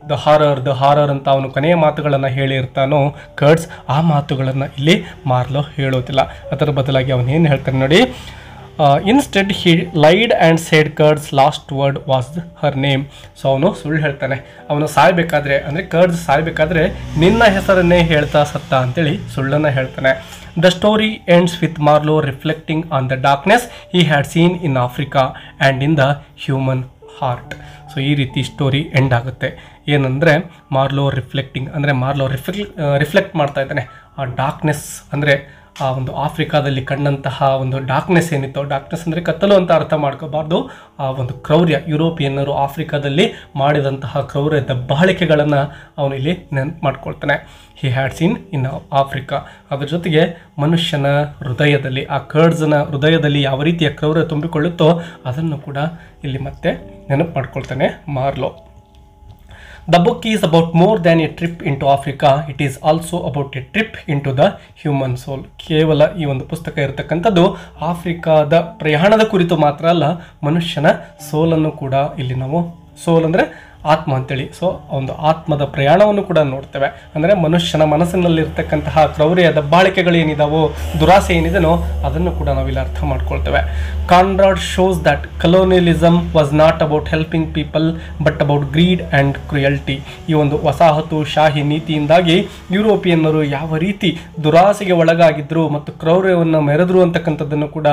ದ ಹಾರರ್ ಅಂತ ಅವನು ಕೊನೆಯ ಮಾತುಗಳನ್ನು ಹೇಳಿರ್ತಾನೋ ಕರ್ಡ್ಸ್, ಆ ಮಾತುಗಳನ್ನು ಇಲ್ಲಿ ಮಾರ್ಲೋ ಹೇಳೋದಿಲ್ಲ. ಅದರ ಬದಲಾಗಿ ಅವನೇನು ಹೇಳ್ತಾನೆ ನೋಡಿ, instead he lied and said Kurtz's last word was her name. So ಅವನು ಸುಳ್ಳು ಹೇಳ್ತಾನೆ. ಅವನು ಸಾಯಬೇಕಾದ್ರೆ ಅಂದರೆ ಕರ್ಡ್ಸ್ ಸಾಯಬೇಕಾದ್ರೆ ನಿನ್ನ ಹೆಸರನ್ನೇ ಹೇಳ್ತಾ ಸತ್ತ ಅಂತೇಳಿ ಸುಳ್ಳನ್ನು ಹೇಳ್ತಾನೆ. The story ends with Marlow reflecting on the darkness he had seen in Africa and in the human heart. So ಈ ರೀತಿ ಸ್ಟೋರಿ ಎಂಡ್ ಆಗುತ್ತೆ. ಏನಂದರೆ ಮಾರ್ಲೋ ರಿಫ್ಲೆಕ್ಟಿಂಗ್ ಅಂದರೆ ಮಾರ್ಲೋ ರಿಫ್ಲೆಕ್ಟ್ ಮಾಡ್ತಾ ಇದ್ದಾನೆ. ಆ ಡಾರ್ಕ್ನೆಸ್ ಅಂದರೆ ಆ ಒಂದು ಆಫ್ರಿಕಾದಲ್ಲಿ ಕಂಡಂತಹ ಒಂದು ಡಾರ್ಕ್ನೆಸ್ ಏನಿತ್ತು, ಡಾರ್ಕ್ನೆಸ್ ಅಂದರೆ ಕತ್ತಲು ಅಂತ ಅರ್ಥ ಮಾಡ್ಕೋಬಾರ್ದು. ಆ ಒಂದು ಕ್ರೌರ್ಯ, ಯುರೋಪಿಯನ್ನರು ಆಫ್ರಿಕಾದಲ್ಲಿ ಮಾಡಿದಂತಹ ಕ್ರೌರ್ಯ ದಬ್ಬಾಳಿಕೆಗಳನ್ನು ಅವನು ಇಲ್ಲಿ ನೆನಪು ಮಾಡ್ಕೊಳ್ತಾನೆ. He had seen in Africa. ಅದ್ರ ಜೊತೆಗೆ ಮನುಷ್ಯನ ಹೃದಯದಲ್ಲಿ, ಆ ಕರ್ಡ್ಸ್ನ ಹೃದಯದಲ್ಲಿ ಯಾವ ರೀತಿಯ ಕ್ರೌರ್ಯ ತುಂಬಿಕೊಳ್ಳುತ್ತೋ ಅದನ್ನು ಕೂಡ ಇಲ್ಲಿ ಮತ್ತೆ ನೆನಪು ಮಾಡ್ಕೊಳ್ತಾನೆ ಮಾರ್ಲೋ. The book is about more than a trip into Africa. It is also about a trip into the human soul. ಕೇವಲ ಈ ಒಂದು ಪುಸ್ತಕ ಇರತಕ್ಕಂಥದ್ದು ಆಫ್ರಿಕಾದ ಪ್ರಯಾಣದ ಕುರಿತು ಮಾತ್ರ ಅಲ್ಲ, ಮನುಷ್ಯನ ಸೋಲನ್ನು ಕೂಡ ಇಲ್ಲಿ ನಾವು, ಸೋಲ್ ಅಂದರೆ ಆತ್ಮ ಅಂತೇಳಿ, ಸೊ ಒಂದು ಆತ್ಮದ ಪ್ರಯಾಣವನ್ನು ಕೂಡ ನೋಡ್ತೇವೆ. ಅಂದರೆ ಮನುಷ್ಯನ ಮನಸ್ಸಿನಲ್ಲಿರ್ತಕ್ಕಂತಹ ಕ್ರೌರ್ಯ ದಬ್ಬಾಳಿಕೆಗಳೇನಿದಾವೋ, ದುರಾಸೆ ಏನಿದೆನೋ ಅದನ್ನು ಕೂಡ ನಾವಿಲ್ಲಿ ಅರ್ಥ ಮಾಡ್ಕೊಳ್ತೇವೆ. Conrad shows that colonialism was not about helping people but about greed and cruelty. ಈ ಒಂದು ವಸಾಹತು ಶಾಹಿ ನೀತಿಯಿಂದಾಗಿ ಯುರೋಪಿಯನ್ನರು ಯಾವ ರೀತಿ ದುರಾಸೆಗೆ ಒಳಗಾಗಿದ್ರು ಮತ್ತು ಕ್ರೌರ್ಯವನ್ನು ಮೆರೆದ್ರು ಅಂತಕ್ಕಂಥದ್ದನ್ನು ಕೂಡ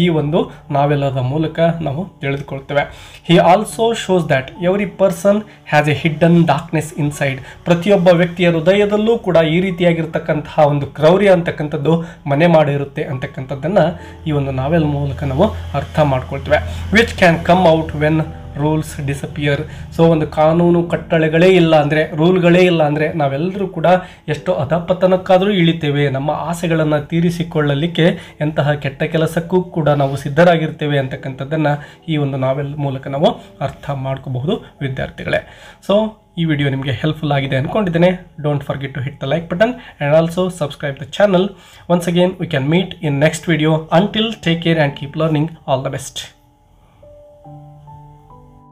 ಈ ಒಂದು ನಾವೆಲ್ಲದ ಮೂಲಕ ನಾವು ತಿಳಿದುಕೊಳ್ತೇವೆ. He also shows that every person has a hidden darkness inside. ಪ್ರತಿಯೊಬ್ಬ ವ್ಯಕ್ತಿಯ ಹೃದಯದಲ್ಲೂ ಕೂಡ ಈ ರೀತಿಯಾಗಿರ್ತಕ್ಕಂತಹ ಒಂದು ಕ್ರೌರ್ಯ ಅಂತಕ್ಕಂಥದ್ದು ಮನೆ ಮಾಡಿರುತ್ತೆ ಅಂತಕ್ಕಂಥದ್ದನ್ನು ಈ ಒಂದು ನಾವೆಲ್ ಮೂಲಕ ನಾವು ಅರ್ಥ ಮಾಡ್ಕೊಳ್ತೇವೆ. Which can come out when rules disappear. So ಒಂದು ಕಾನೂನು ಕಟ್ಟಳೆಗಳೇ ಇಲ್ಲ ಅಂದರೆ, ರೂಲ್ಗಳೇ ಇಲ್ಲ ಅಂದರೆ ನಾವೆಲ್ಲರೂ ಕೂಡ ಎಷ್ಟೋ ಅಧಪತನಕ್ಕಾದರೂ ಇಳಿತೇವೆ. ನಮ್ಮ ಆಸೆಗಳನ್ನು ತೀರಿಸಿಕೊಳ್ಳಲಿಕ್ಕೆ ಎಂತಹ ಕೆಟ್ಟ ಕೆಲಸಕ್ಕೂ ಕೂಡ ನಾವು ಸಿದ್ಧರಾಗಿರ್ತೇವೆ ಅಂತಕ್ಕಂಥದ್ದನ್ನು ಈ ಒಂದು ನಾವೆಲ್ ಮೂಲಕ ನಾವು ಅರ್ಥ ಮಾಡ್ಕೋಬಹುದು ವಿದ್ಯಾರ್ಥಿಗಳೇ. ಸೊ ಈ ವಿಡಿಯೋ ನಿಮಗೆ ಹೆಲ್ಪ್ಫುಲ್ ಆಗಿದೆ ಅಂದ್ಕೊಂಡಿದ್ದೇನೆ. Don't forget to hit the like button and also subscribe the channel. Once again we can meet in next video. Until take care and keep learning. All the best.